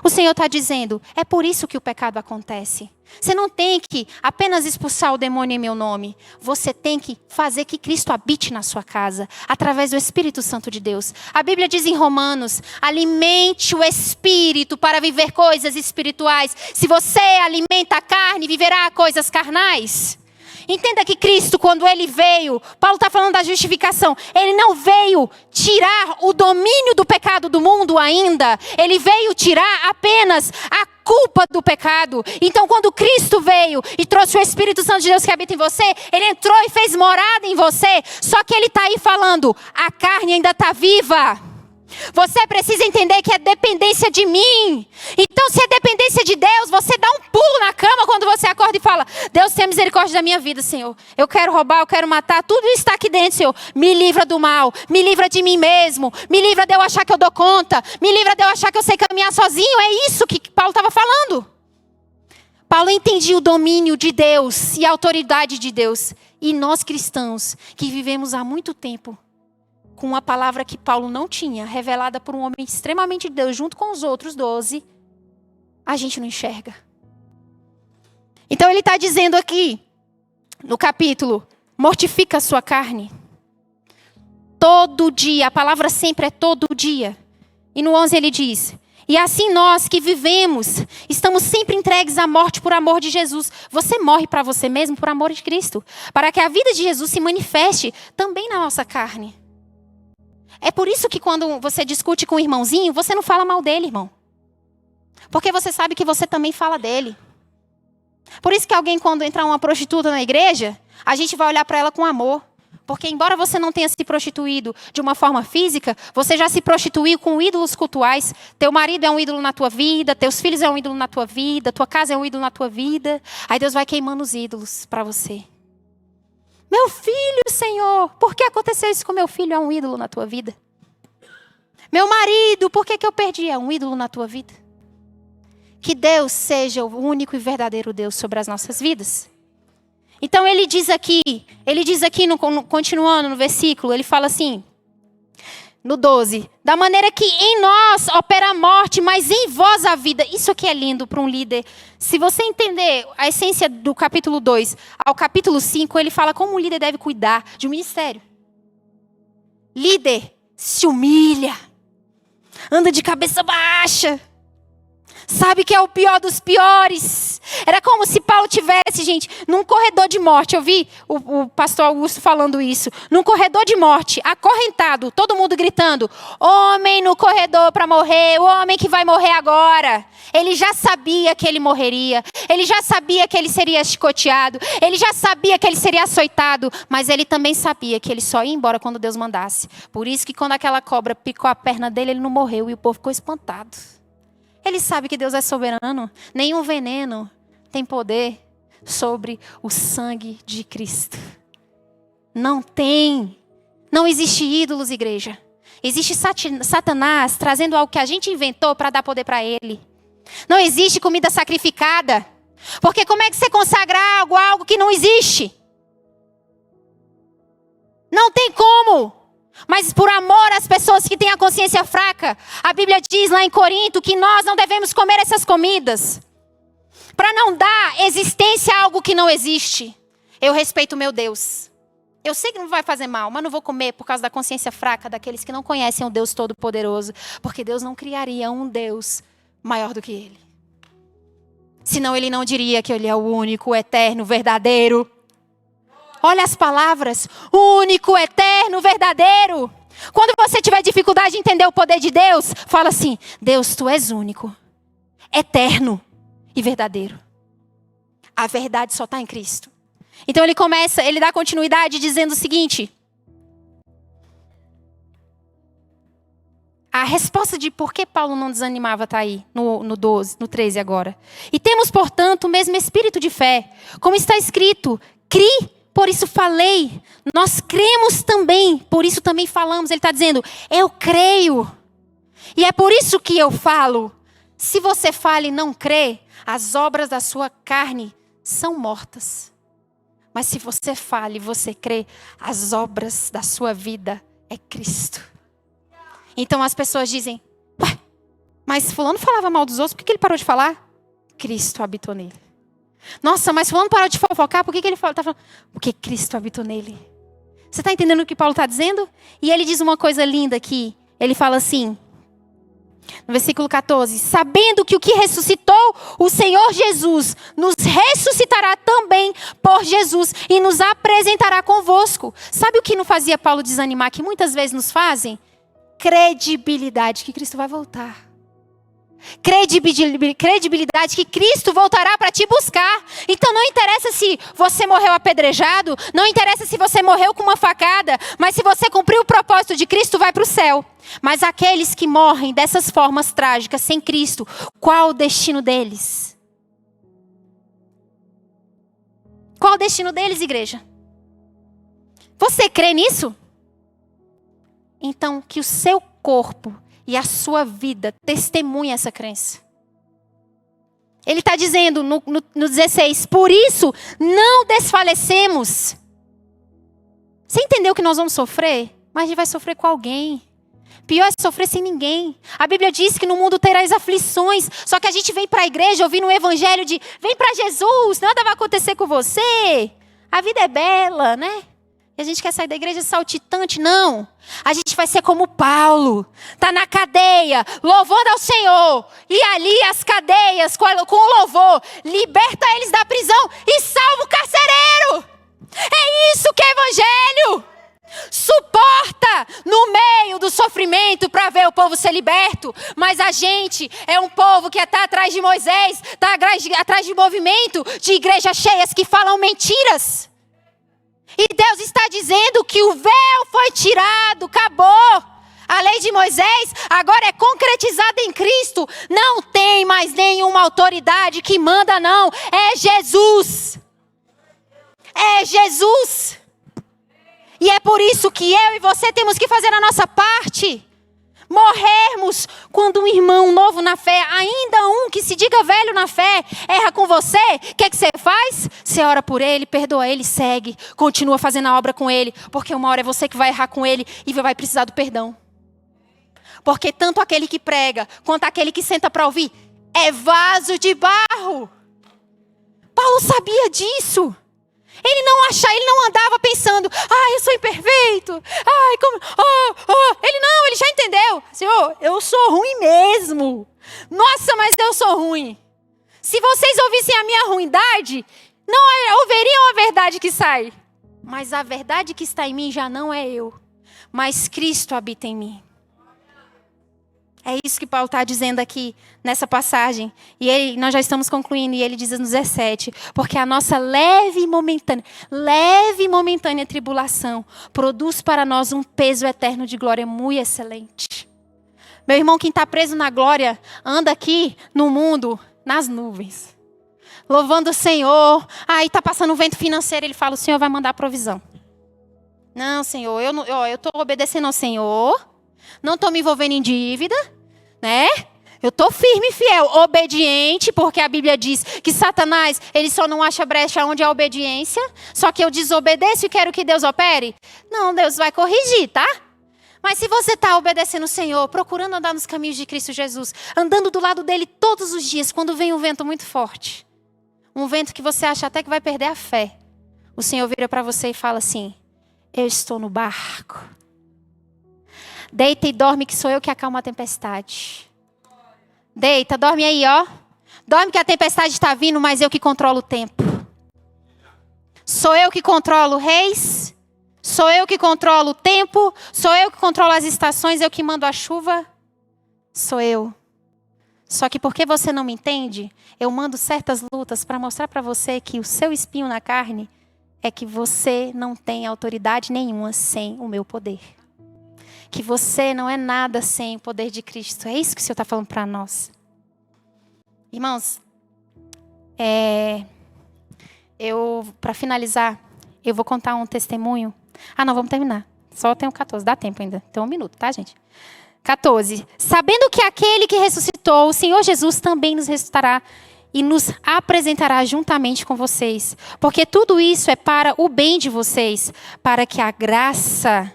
Speaker 2: O Senhor está dizendo, é por isso que o pecado acontece. Você não tem que apenas expulsar o demônio em meu nome. Você tem que fazer que Cristo habite na sua casa, através do Espírito Santo de Deus. A Bíblia diz em Romanos, alimente o Espírito para viver coisas espirituais. Se você alimenta a carne, viverá coisas carnais. Entenda que Cristo, quando ele veio, Paulo está falando da justificação, ele não veio tirar o domínio do pecado do mundo ainda, ele veio tirar apenas a culpa do pecado. Então, quando Cristo veio e trouxe o Espírito Santo de Deus que habita em você, ele entrou e fez morada em você, só que ele está aí falando, a carne ainda está viva. Você precisa entender que é dependência de mim. Então, se é dependência de Deus, você dá um pulo na cama quando você acorda e fala, Deus, tenha misericórdia da minha vida, Senhor. Eu quero roubar, eu quero matar, tudo isso está aqui dentro, Senhor. Me livra do mal, me livra de mim mesmo, me livra de eu achar que eu dou conta, me livra de eu achar que eu sei caminhar sozinho. É isso que Paulo estava falando. Paulo entendia o domínio de Deus e a autoridade de Deus. E nós cristãos, que vivemos há muito tempo, com uma palavra que Paulo não tinha, revelada por um homem extremamente de Deus, junto com os outros 12, a gente não enxerga. Então ele está dizendo aqui, no capítulo, mortifica a sua carne. Todo dia, a palavra sempre é todo dia. E no 11 ele diz, e assim nós que vivemos, estamos sempre entregues à morte por amor de Jesus. Você morre para você mesmo por amor de Cristo, para que a vida de Jesus se manifeste também na nossa carne. É por isso que quando você discute com o irmãozinho, você não fala mal dele, irmão. Porque você sabe que você também fala dele. Por isso que alguém, quando entrar uma prostituta na igreja, a gente vai olhar para ela com amor. Porque embora você não tenha se prostituído de uma forma física, você já se prostituiu com ídolos cultuais. Teu marido é um ídolo na tua vida, teus filhos é um ídolo na tua vida, tua casa é um ídolo na tua vida. Aí Deus vai queimando os ídolos para você. Meu filho, Senhor, por que aconteceu isso com meu filho? É um ídolo na tua vida. Meu marido, por que eu perdi? É um ídolo na tua vida. Que Deus seja o único e verdadeiro Deus sobre as nossas vidas. Então ele diz aqui, continuando no versículo, ele fala assim, no 12, da maneira que em nós opera a morte, mas em vós a vida. Isso aqui é lindo para um líder. Se você entender a essência do capítulo 2 ao capítulo 5, ele fala como um líder deve cuidar de um ministério. Líder se humilha, anda de cabeça baixa, sabe que é o pior dos piores. Era como se Paulo tivesse, gente, num corredor de morte. Eu vi o pastor Augusto falando isso. Num corredor de morte, acorrentado, todo mundo gritando, homem no corredor para morrer, o homem que vai morrer agora. Ele já sabia que ele morreria. Ele já sabia que ele seria chicoteado. Ele já sabia que ele seria açoitado. Mas ele também sabia que ele só ia embora quando Deus mandasse. Por isso que quando aquela cobra picou a perna dele, ele não morreu e o povo ficou espantado. Ele sabe que Deus é soberano. Nenhum veneno tem poder sobre o sangue de Cristo. Não tem. Não existe ídolos, igreja. Existe Satanás trazendo algo que a gente inventou para dar poder para ele. Não existe comida sacrificada. Porque como é que você consagra algo que não existe? Não tem como. Mas por amor às pessoas que têm a consciência fraca, a Bíblia diz lá em Corinto que nós não devemos comer essas comidas. Para não dar existência a algo que não existe. Eu respeito o meu Deus. Eu sei que não vai fazer mal, mas não vou comer por causa da consciência fraca daqueles que não conhecem o Deus Todo-Poderoso. Porque Deus não criaria um Deus maior do que Ele. Senão Ele não diria que Ele é o único, o eterno, verdadeiro. Olha as palavras, único, eterno, verdadeiro. Quando você tiver dificuldade de entender o poder de Deus, fala assim, Deus, Tu és único, eterno e verdadeiro. A verdade só está em Cristo. Então ele dá continuidade dizendo o seguinte. A resposta de por que Paulo não desanimava está aí, no 12, no 13 agora. E temos, portanto, o mesmo espírito de fé. Como está escrito, por isso falei, nós cremos também, por isso também falamos. Ele está dizendo, eu creio. E é por isso que eu falo. Se você fala e não crê, as obras da sua carne são mortas. Mas se você fala e você crê, as obras da sua vida é Cristo. Então as pessoas dizem, Mas fulano falava mal dos outros, por que ele parou de falar? Cristo habitou nele. Nossa, mas fulano parou de fofocar, por que ele está falando? Porque Cristo habitou nele. Você está entendendo o que Paulo está dizendo? E ele diz uma coisa linda aqui. Ele fala assim, no versículo 14. Sabendo que o que ressuscitou o Senhor Jesus nos ressuscitará também por Jesus e nos apresentará convosco. Sabe o que não fazia Paulo desanimar, que muitas vezes nos fazem? Credibilidade que Cristo vai voltar. Credibilidade que Cristo voltará para te buscar. Então não interessa se você morreu apedrejado, não interessa se você morreu com uma facada, mas se você cumpriu o propósito de Cristo, vai para o céu. Mas aqueles que morrem dessas formas trágicas sem Cristo, qual o destino deles? Qual o destino deles, igreja? Você crê nisso? Então que o seu corpo e a sua vida testemunha essa crença. Ele está dizendo no 16, por isso não desfalecemos. Você entendeu que nós vamos sofrer? Mas a gente vai sofrer com alguém. Pior é sofrer sem ninguém. A Bíblia diz que no mundo terás aflições. Só que a gente vem para a igreja ouvindo um evangelho de vem para Jesus, nada vai acontecer com você. A vida é bela, né? E a gente quer sair da igreja saltitante. Não. A gente vai ser como Paulo. Está na cadeia, louvando ao Senhor. E ali as cadeias, com o louvor, liberta eles da prisão e salva o carcereiro. É isso que é evangelho. Suporta no meio do sofrimento para ver o povo ser liberto. Mas a gente é um povo que está atrás de Moisés, está atrás de movimento de igrejas cheias que falam mentiras. E Deus está dizendo que o véu foi tirado, acabou. A lei de Moisés agora é concretizada em Cristo. Não tem mais nenhuma autoridade que manda, não. É Jesus. É Jesus. E é por isso que eu e você temos que fazer a nossa parte. Morrermos quando um irmão novo na fé, ainda um que se diga velho na fé, erra com você, o que você faz? Você ora por ele, perdoa ele, segue, continua fazendo a obra com ele, porque uma hora é você que vai errar com ele e vai precisar do perdão. Porque tanto aquele que prega, quanto aquele que senta para ouvir, é vaso de barro. Paulo sabia disso. Ele não andava pensando, eu sou imperfeito, ele já entendeu. Senhor, eu sou ruim mesmo. Nossa, mas eu sou ruim. Se vocês ouvissem a minha ruindade, não ouviriam a verdade que sai. Mas a verdade que está em mim já não é eu, mas Cristo habita em mim. É isso que Paulo está dizendo aqui nessa passagem. E nós já estamos concluindo. E ele diz no 17. Porque a nossa leve e momentânea tribulação produz para nós um peso eterno de glória muito excelente. Meu irmão, quem está preso na glória, anda aqui no mundo, nas nuvens. Louvando o Senhor. Aí está passando um vento financeiro. Ele fala, o Senhor vai mandar provisão. Não, Senhor, eu estou obedecendo ao Senhor. Não estou me envolvendo em dívida, né? Eu estou firme e fiel, obediente, porque a Bíblia diz que Satanás, ele só não acha brecha onde há obediência. Só que eu desobedeço e quero que Deus opere. Não, Deus vai corrigir, tá? Mas se você está obedecendo o Senhor, procurando andar nos caminhos de Cristo Jesus, andando do lado dele todos os dias, quando vem um vento muito forte, um vento que você acha até que vai perder a fé, o Senhor vira para você e fala assim, eu estou no barco. Deita e dorme que sou eu que acalmo a tempestade. Deita, dorme aí, ó. Dorme que a tempestade está vindo, mas eu que controlo o tempo. Sou eu que controlo reis. Sou eu que controlo o tempo. Sou eu que controlo as estações, eu que mando a chuva. Sou eu. Só que porque você não me entende, eu mando certas lutas para mostrar para você que o seu espinho na carne é que você não tem autoridade nenhuma sem o meu poder. Que você não é nada sem o poder de Cristo. É isso que o Senhor está falando para nós. Irmãos, para finalizar, eu vou contar um testemunho. Não, vamos terminar. Só tenho 14, dá tempo ainda. Tem 1 minuto, tá, gente? 14. Sabendo que aquele que ressuscitou, o Senhor Jesus, também nos ressuscitará e nos apresentará juntamente com vocês. Porque tudo isso é para o bem de vocês, para que a graça,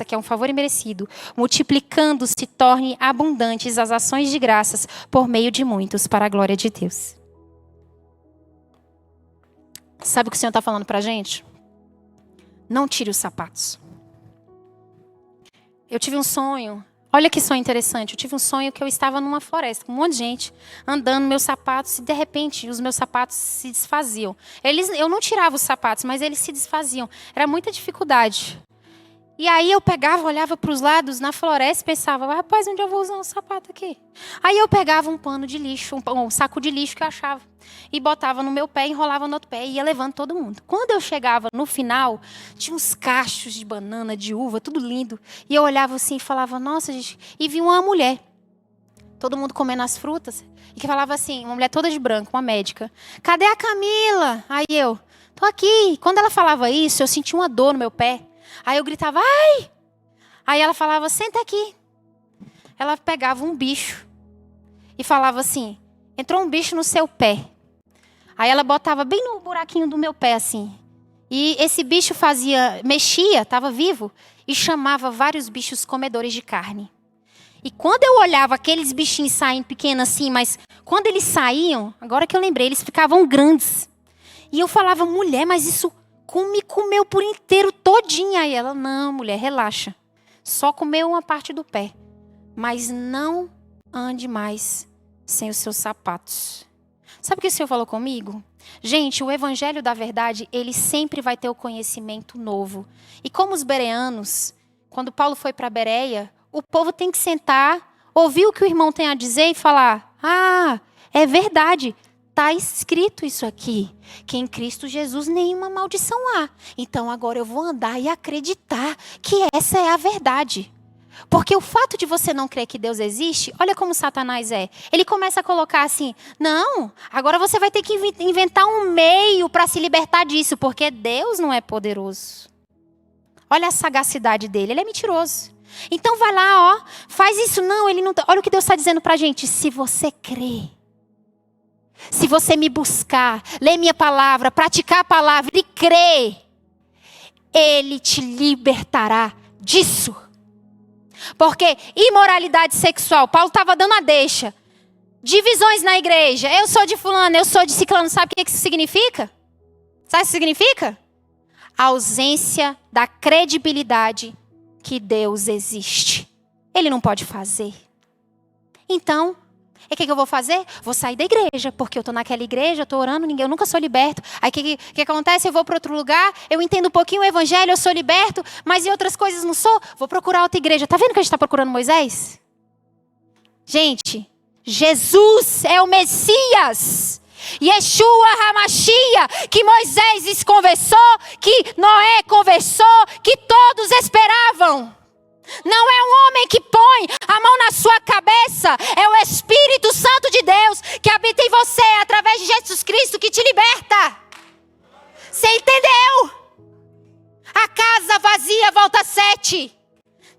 Speaker 2: que é um favor imerecido, multiplicando, se torne abundantes as ações de graças por meio de muitos, para a glória de Deus. Sabe o que o Senhor está falando para a gente? Não tire os sapatos. Eu tive um sonho. Olha que sonho interessante. Eu tive um sonho que eu estava numa floresta com um monte de gente andando, meus sapatos, e de repente os meus sapatos se desfaziam. Eu não tirava os sapatos, mas eles se desfaziam. Era muita dificuldade. E aí eu pegava, olhava para os lados na floresta e pensava, rapaz, onde eu vou usar um sapato aqui? Aí eu pegava um pano de lixo, um saco de lixo que eu achava, e botava no meu pé, enrolava no outro pé e ia levando todo mundo. Quando eu chegava no final, tinha uns cachos de banana, de uva, tudo lindo. E eu olhava assim e falava, nossa, gente, e vi uma mulher, todo mundo comendo as frutas, e que falava assim, uma mulher toda de branco, uma médica, cadê a Camila? Aí eu, tô aqui. Quando ela falava isso, eu senti uma dor no meu pé. Aí eu gritava, ai! Aí ela falava, senta aqui. Ela pegava um bicho e falava assim, entrou um bicho no seu pé. Aí ela botava bem no buraquinho do meu pé, assim. E esse bicho mexia, estava vivo, e chamava vários bichos comedores de carne. E quando eu olhava aqueles bichinhos saindo pequenos assim, mas quando eles saíam, agora que eu lembrei, eles ficavam grandes. E eu falava, mulher, mas isso me comeu por inteiro todinha. Aí ela, não, mulher, relaxa. Só comeu uma parte do pé. Mas não ande mais sem os seus sapatos. Sabe o que o Senhor falou comigo? Gente, o evangelho da verdade, ele sempre vai ter o conhecimento novo. E como os bereanos, quando Paulo foi para Bereia, o povo tem que sentar, ouvir o que o irmão tem a dizer e falar, ah, é verdade. Está escrito isso aqui, que em Cristo Jesus nenhuma maldição há. Então agora eu vou andar e acreditar que essa é a verdade. Porque o fato de você não crer que Deus existe, olha como Satanás é. Ele começa a colocar assim, não, agora você vai ter que inventar um meio para se libertar disso, porque Deus não é poderoso. Olha a sagacidade dele, ele é mentiroso. Então vai lá, ó, faz isso. Não, ele não. Olha o que Deus está dizendo para a gente, se você crer. Se você me buscar, ler minha palavra, praticar a palavra e crer, Ele te libertará disso. Porque imoralidade sexual, Paulo estava dando a deixa. Divisões na igreja, eu sou de fulano, eu sou de ciclano, sabe o que isso significa? Sabe o que significa? A ausência da credibilidade que Deus existe. Ele não pode fazer. Então, e o que eu vou fazer? Vou sair da igreja, porque eu estou naquela igreja, eu estou orando, eu nunca sou liberto. Aí o que acontece? Eu vou para outro lugar, eu entendo um pouquinho o evangelho, eu sou liberto, mas em outras coisas não sou, vou procurar outra igreja. Está vendo que a gente está procurando Moisés? Gente, Jesus é o Messias. Yeshua HaMashiach, que Moisés conversou, que Noé conversou, que todos esperavam. Não é um homem que põe a mão na sua cabeça, é o Espírito Santo de Deus que habita em você através de Jesus Cristo que te liberta. Você entendeu? A casa vazia volta 7.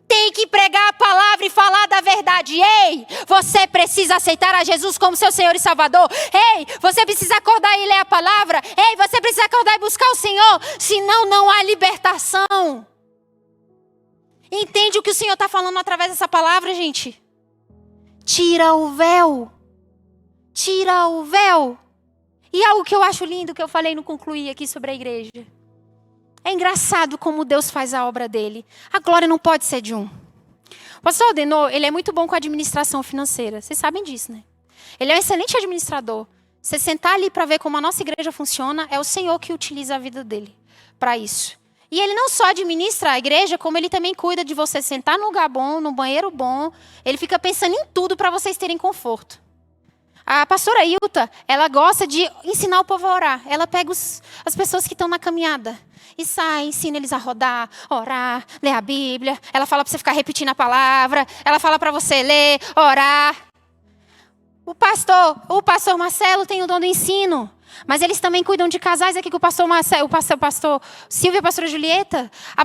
Speaker 2: Tem que pregar a palavra e falar da verdade. Ei, você precisa aceitar a Jesus como seu Senhor e Salvador. Ei, você precisa acordar e ler a palavra. Ei, você precisa acordar e buscar o Senhor. Senão não há libertação. Entende o que o Senhor está falando através dessa palavra, gente? Tira o véu. Tira o véu. E algo que eu acho lindo, que eu falei no concluir aqui sobre a igreja. É engraçado como Deus faz a obra dele. A glória não pode ser de um. O pastor Aldenor, ele é muito bom com a administração financeira. Vocês sabem disso, né? Ele é um excelente administrador. Você sentar ali para ver como a nossa igreja funciona, é o Senhor que utiliza a vida dele para isso. E ele não só administra a igreja, como ele também cuida de você sentar no lugar bom, no banheiro bom. Ele fica pensando em tudo para vocês terem conforto. A pastora Ilta, ela gosta de ensinar o povo a orar. Ela pega as pessoas que estão na caminhada e sai, ensina eles a rodar, orar, ler a Bíblia. Ela fala para você ficar repetindo a palavra. Ela fala para você ler, orar. O pastor Marcelo tem o dom do ensino. Mas eles também cuidam de casais aqui com o pastor Marcelo, o pastor Silvio e a pastora Julieta. A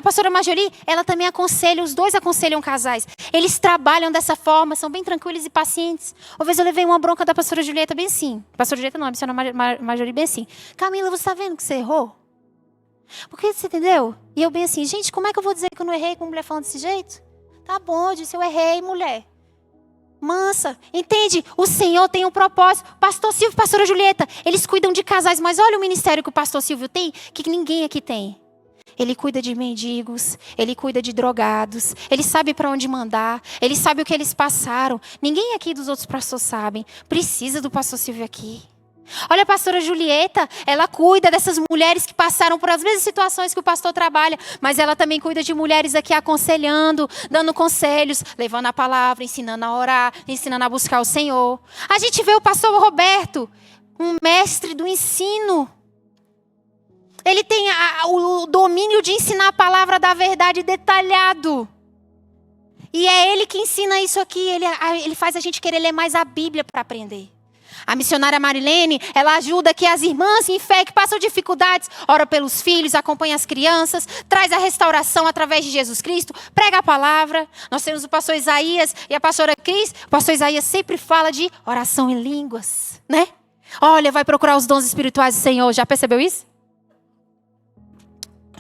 Speaker 2: pastora Marjorie, ela também aconselha, os dois aconselham casais. Eles trabalham dessa forma, são bem tranquilos e pacientes. Uma vez eu levei uma bronca da pastora Julieta bem assim. Pastora Julieta não, a missionária Marjorie bem assim. Camila, você está vendo que você errou? Porque você entendeu? E eu bem assim, gente, como é que eu vou dizer que eu não errei com mulher falando desse jeito? Tá bom, eu disse, eu errei, mulher. Mansa, entende? O Senhor tem um propósito. Pastor Silvio e pastora Julieta, eles cuidam de casais, mas olha o ministério que o pastor Silvio tem, que ninguém aqui tem. Ele cuida de mendigos, ele cuida de drogados, ele sabe para onde mandar, ele sabe o que eles passaram. Ninguém aqui dos outros pastores sabem. Precisa do pastor Silvio aqui. Olha a pastora Julieta, ela cuida dessas mulheres que passaram por as mesmas situações que o pastor trabalha, mas ela também cuida de mulheres aqui aconselhando, dando conselhos, levando a palavra, ensinando a orar, ensinando a buscar o Senhor. A gente vê o pastor Roberto, um mestre do ensino. Ele tem o domínio de ensinar a palavra da verdade detalhado. E é ele que ensina isso aqui, ele faz a gente querer ler mais a Bíblia para aprender. A missionária Marilene, ela ajuda aqui as irmãs em fé que passam dificuldades, ora pelos filhos, acompanha as crianças, traz a restauração através de Jesus Cristo, prega a palavra. Nós temos o pastor Isaías e a pastora Cris. O pastor Isaías sempre fala de oração em línguas, né? Olha, vai procurar os dons espirituais do Senhor, já percebeu isso?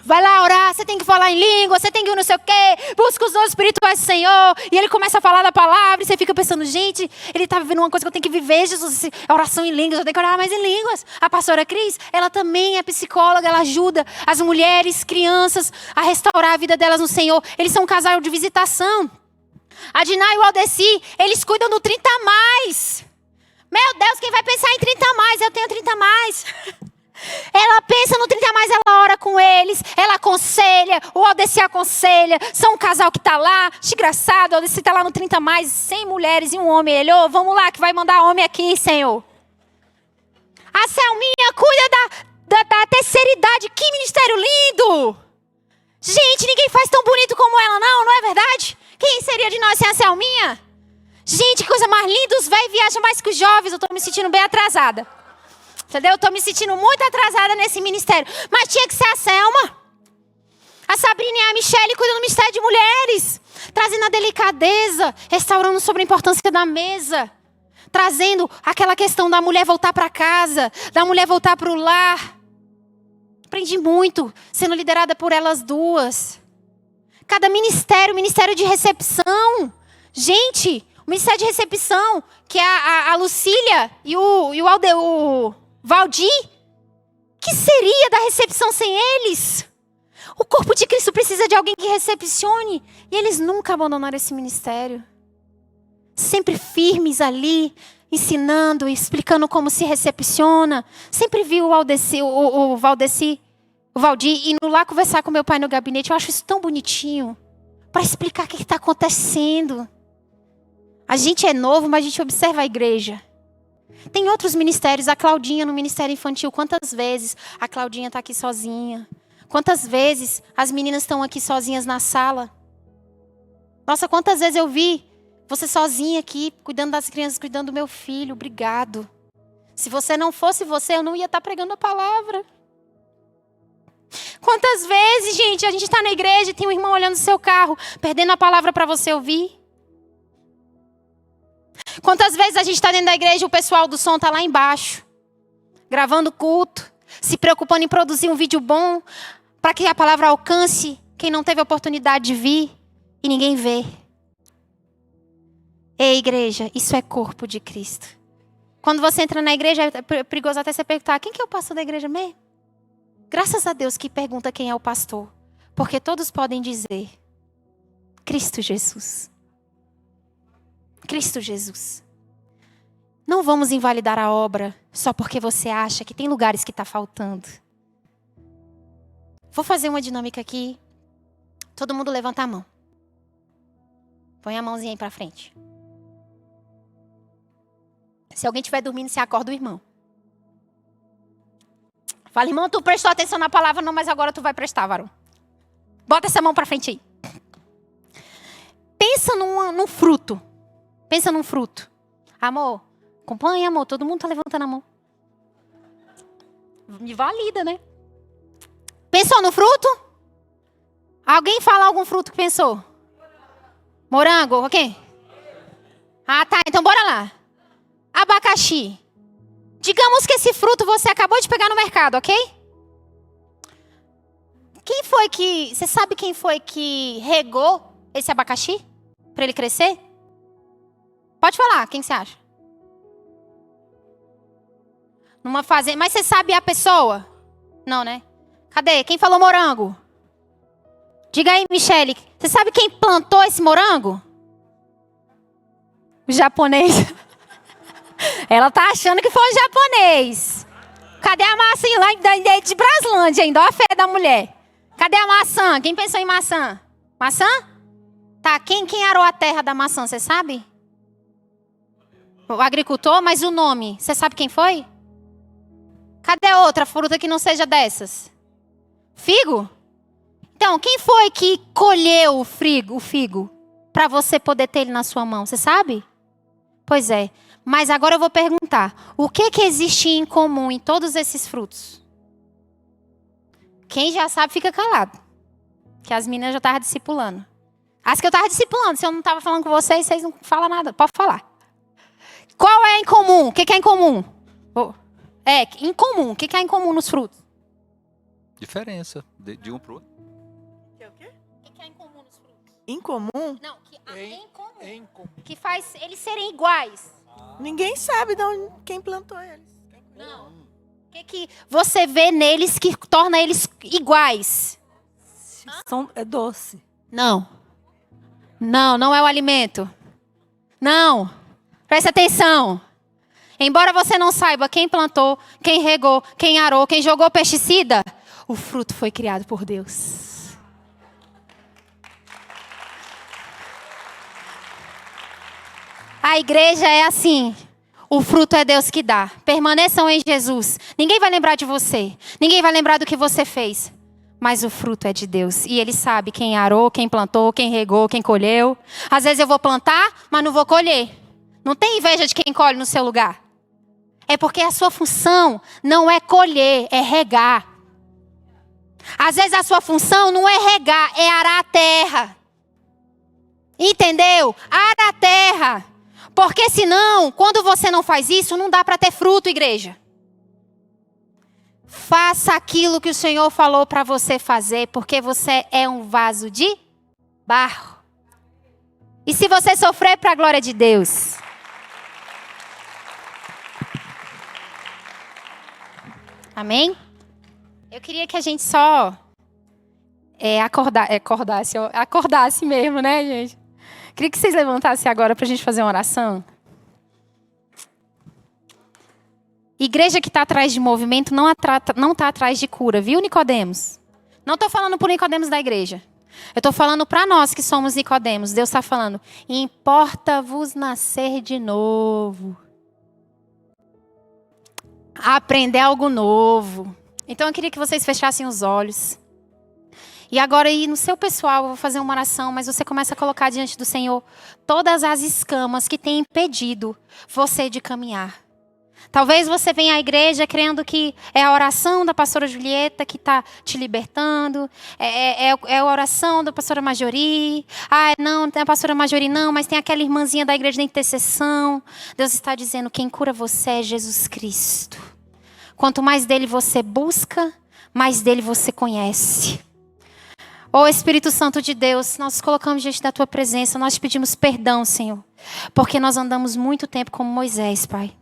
Speaker 2: Vai lá orar, você tem que falar em língua, você tem que ir não sei o quê, busca os dons espirituais do Senhor. E ele começa a falar da palavra e você fica pensando, gente, ele está vivendo uma coisa que eu tenho que viver, Jesus, oração em línguas, eu tenho que orar mais em línguas. A pastora Cris, ela também é psicóloga, ela ajuda as mulheres, crianças a restaurar a vida delas no Senhor. Eles são um casal de visitação. A Diná e o Aldeci, eles cuidam do 30 a mais. Meu Deus, quem vai pensar em 30 a mais? Eu tenho 30 a mais. Ela pensa no 30 a mais, ela ora com eles, ela aconselha, o Aldeci aconselha, são um casal que está lá, engraçado, o Aldeci está lá no 30 a mais, 100 mulheres e um homem, ele, vamos lá que vai mandar homem aqui, Senhor. A Selminha cuida da terceira idade, que ministério lindo! Gente, ninguém faz tão bonito como ela não é verdade? Quem seria de nós sem a Selminha? Gente, que coisa mais linda, os velhos viajam mais que os jovens, eu estou me sentindo bem atrasada. Entendeu? Eu estou me sentindo muito atrasada nesse ministério. Mas tinha que ser a Selma. A Sabrina e a Michele cuidam do ministério de mulheres. Trazendo a delicadeza. Restaurando sobre a importância da mesa. Trazendo aquela questão da mulher voltar para casa. Da mulher voltar para o lar. Aprendi muito. Sendo liderada por elas duas. Cada ministério de recepção. Gente, o ministério de recepção. Que é a Lucília e o Valdir, que seria da recepção sem eles? O corpo de Cristo precisa de alguém que recepcione. E eles nunca abandonaram esse ministério. Sempre firmes ali, ensinando, explicando como se recepciona. Sempre vi o Valdir indo lá conversar com meu pai no gabinete. Eu acho isso tão bonitinho. Para explicar o que está acontecendo. A gente é novo, mas a gente observa a igreja. Tem outros ministérios, a Claudinha no ministério infantil, quantas vezes a Claudinha está aqui sozinha? Quantas vezes as meninas estão aqui sozinhas na sala? Nossa, quantas vezes eu vi você sozinha aqui, cuidando das crianças, cuidando do meu filho, obrigado. Se você não fosse você, eu não ia estar pregando a palavra. Quantas vezes, gente, a gente está na igreja e tem um irmão olhando o seu carro, perdendo a palavra para você ouvir? Quantas vezes a gente está dentro da igreja e o pessoal do som está lá embaixo, gravando culto, se preocupando em produzir um vídeo bom, para que a palavra alcance quem não teve a oportunidade de vir e ninguém vê. Ei, igreja, isso é corpo de Cristo. Quando você entra na igreja, é perigoso até você perguntar, quem que é o pastor da igreja mesmo? Graças a Deus que pergunta quem é o pastor, porque todos podem dizer, Cristo Jesus. Cristo Jesus. Não vamos invalidar a obra só porque você acha que tem lugares que está faltando. Vou fazer uma dinâmica aqui. Todo mundo levanta a mão. Põe a mãozinha aí para frente. Se alguém estiver dormindo, você acorda o irmão. Fala, irmão, tu prestou atenção na palavra, não, mas agora tu vai prestar, varão. Bota essa mão para frente aí. Pensa num fruto. Pensa num fruto. Amor, acompanha, amor. Todo mundo tá levantando a mão. Me valida, né? Pensou no fruto? Alguém fala algum fruto que pensou? Morango, ok? Ah, tá. Então bora lá. Abacaxi. Digamos que esse fruto você acabou de pegar no mercado, ok? Você sabe quem foi que regou esse abacaxi? Para ele crescer? Pode falar, quem você acha? Numa fazenda. Mas você sabe a pessoa? Não, né? Cadê? Quem falou morango? Diga aí, Michele. Você sabe quem plantou esse morango? O japonês. Ela tá achando que foi um japonês. Cadê a maçã lá de Braslândia ainda? Olha a fé da mulher. Cadê a maçã? Quem pensou em maçã? Maçã? Tá, quem arou a terra da maçã, você sabe? O agricultor, mas o nome, você sabe quem foi? Cadê outra fruta que não seja dessas? Figo? Então, quem foi que colheu o figo para você poder ter ele na sua mão? Você sabe? Pois é. Mas agora eu vou perguntar. O que existe em comum em todos esses frutos? Quem já sabe, fica calado. Que as meninas já estavam discipulando. As que eu estava discipulando. Se eu não estava falando com vocês, vocês não falam nada. Pode falar. Qual é em comum? O que é em comum? Em comum. O que é em comum nos frutos?
Speaker 3: Diferença de um pro outro.
Speaker 2: O que é em comum nos frutos?
Speaker 4: Em comum?
Speaker 2: Não, em comum.
Speaker 3: Em comum.
Speaker 2: Que faz eles serem iguais.
Speaker 4: Ninguém sabe de onde, quem plantou eles.
Speaker 2: Não. O que você vê neles que torna eles iguais?
Speaker 4: É doce.
Speaker 2: Não. Não é o alimento. Não. Presta atenção. Embora você não saiba quem plantou, quem regou, quem arou, quem jogou pesticida, o fruto foi criado por Deus. A igreja é assim. O fruto é Deus que dá. Permaneçam em Jesus. Ninguém vai lembrar de você. Ninguém vai lembrar do que você fez. Mas o fruto é de Deus. E Ele sabe quem arou, quem plantou, quem regou, quem colheu. Às vezes eu vou plantar, mas não vou colher. Não tem inveja de quem colhe no seu lugar. É porque a sua função não é colher, é regar. Às vezes a sua função não é regar, é arar a terra. Entendeu? Arar a terra. Porque senão, quando você não faz isso, não dá para ter fruto, igreja. Faça aquilo que o Senhor falou para você fazer, porque você é um vaso de barro. E se você sofrer, para a glória de Deus. Amém? Eu queria que a gente só acordasse mesmo, né, gente? Queria que vocês levantassem agora para a gente fazer uma oração. Igreja que está atrás de movimento não está atrás de cura, viu, Nicodemos? Não estou falando por Nicodemos da igreja. Eu estou falando para nós que somos Nicodemos. Deus está falando, importa-vos nascer de novo. Aprender algo novo. Então eu queria que vocês fechassem os olhos. E agora aí no seu pessoal, eu vou fazer uma oração, mas você começa a colocar diante do Senhor todas as escamas que têm impedido você de caminhar. Talvez você venha à igreja crendo que é a oração da pastora Julieta que está te libertando. É a oração da pastora Majori. Não tem a pastora Majori não, mas tem aquela irmãzinha da igreja da intercessão. Deus está dizendo, quem cura você é Jesus Cristo. Quanto mais dele você busca, mais dele você conhece. Ó Espírito Santo de Deus, nós nos colocamos diante da tua presença. Nós te pedimos perdão, Senhor. Porque nós andamos muito tempo como Moisés, Pai.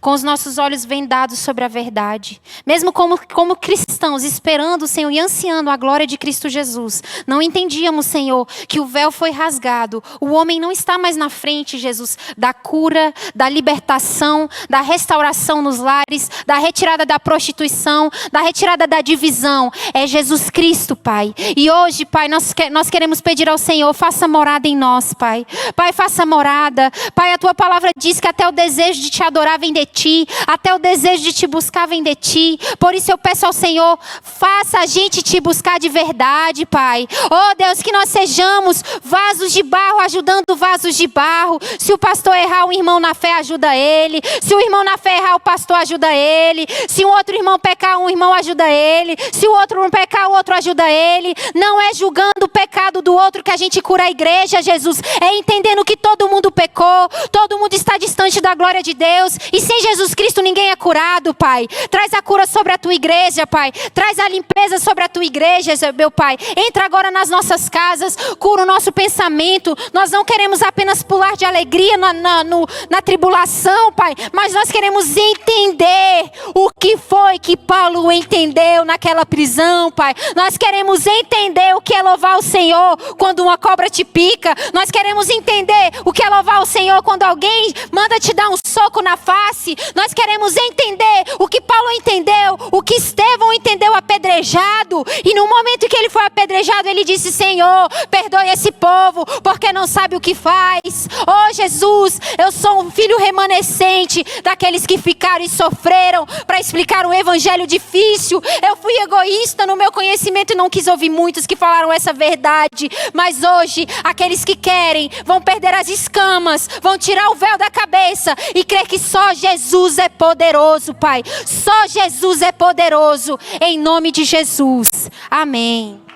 Speaker 2: Com os nossos olhos vendados sobre a verdade. Mesmo como cristãos, esperando, Senhor, e ansiando a glória de Cristo Jesus. Não entendíamos, Senhor, que o véu foi rasgado. O homem não está mais na frente, Jesus, da cura, da libertação, da restauração nos lares, da retirada da prostituição, da retirada da divisão. É Jesus Cristo, Pai. E hoje, Pai, nós queremos pedir ao Senhor, faça morada em nós, Pai. Pai, faça morada. Pai, a tua palavra diz que até o desejo de te adorar vem de ti, até o desejo de te buscar vem de ti. Por isso eu peço ao Senhor, faça a gente te buscar de verdade, Pai. Oh Deus, que nós sejamos vasos de barro, ajudando vasos de barro. Se o pastor errar, o irmão na fé ajuda ele. Se o irmão na fé errar, o pastor ajuda ele. Se um outro irmão pecar, um irmão ajuda ele. Se o outro não pecar, o outro ajuda ele. Não é julgando o pecado do outro que a gente cura a igreja, Jesus. É entendendo que todo mundo pecou, todo mundo está distante da glória de Deus. E sem Jesus Cristo ninguém é curado, Pai. Traz a cura sobre a tua igreja, Pai. Traz a limpeza sobre a tua igreja, meu Pai. Entra agora nas nossas casas, cura o nosso pensamento. Nós não queremos apenas pular de alegria na tribulação, Pai. Mas nós queremos entender o que foi que Paulo entendeu naquela prisão, Pai. Nós queremos entender o que é louvar o Senhor quando uma cobra te pica. Nós queremos entender o que é louvar o Senhor quando alguém manda te dar um soco na face. Nós queremos entender o que Paulo entendeu, o que Estevão entendeu apedrejado. E no momento que ele foi apedrejado, ele disse: Senhor, perdoe esse povo, porque não sabe o que faz. Oh Jesus, eu sou um filho remanescente daqueles que ficaram e sofreram para explicar um evangelho difícil. Eu fui egoísta no meu conhecimento e não quis ouvir muitos que falaram essa verdade. Mas hoje, aqueles que querem vão perder as escamas, vão tirar o véu da cabeça e crer que só Jesus é poderoso, Pai. Só Jesus é poderoso. Em nome de Jesus. Amém.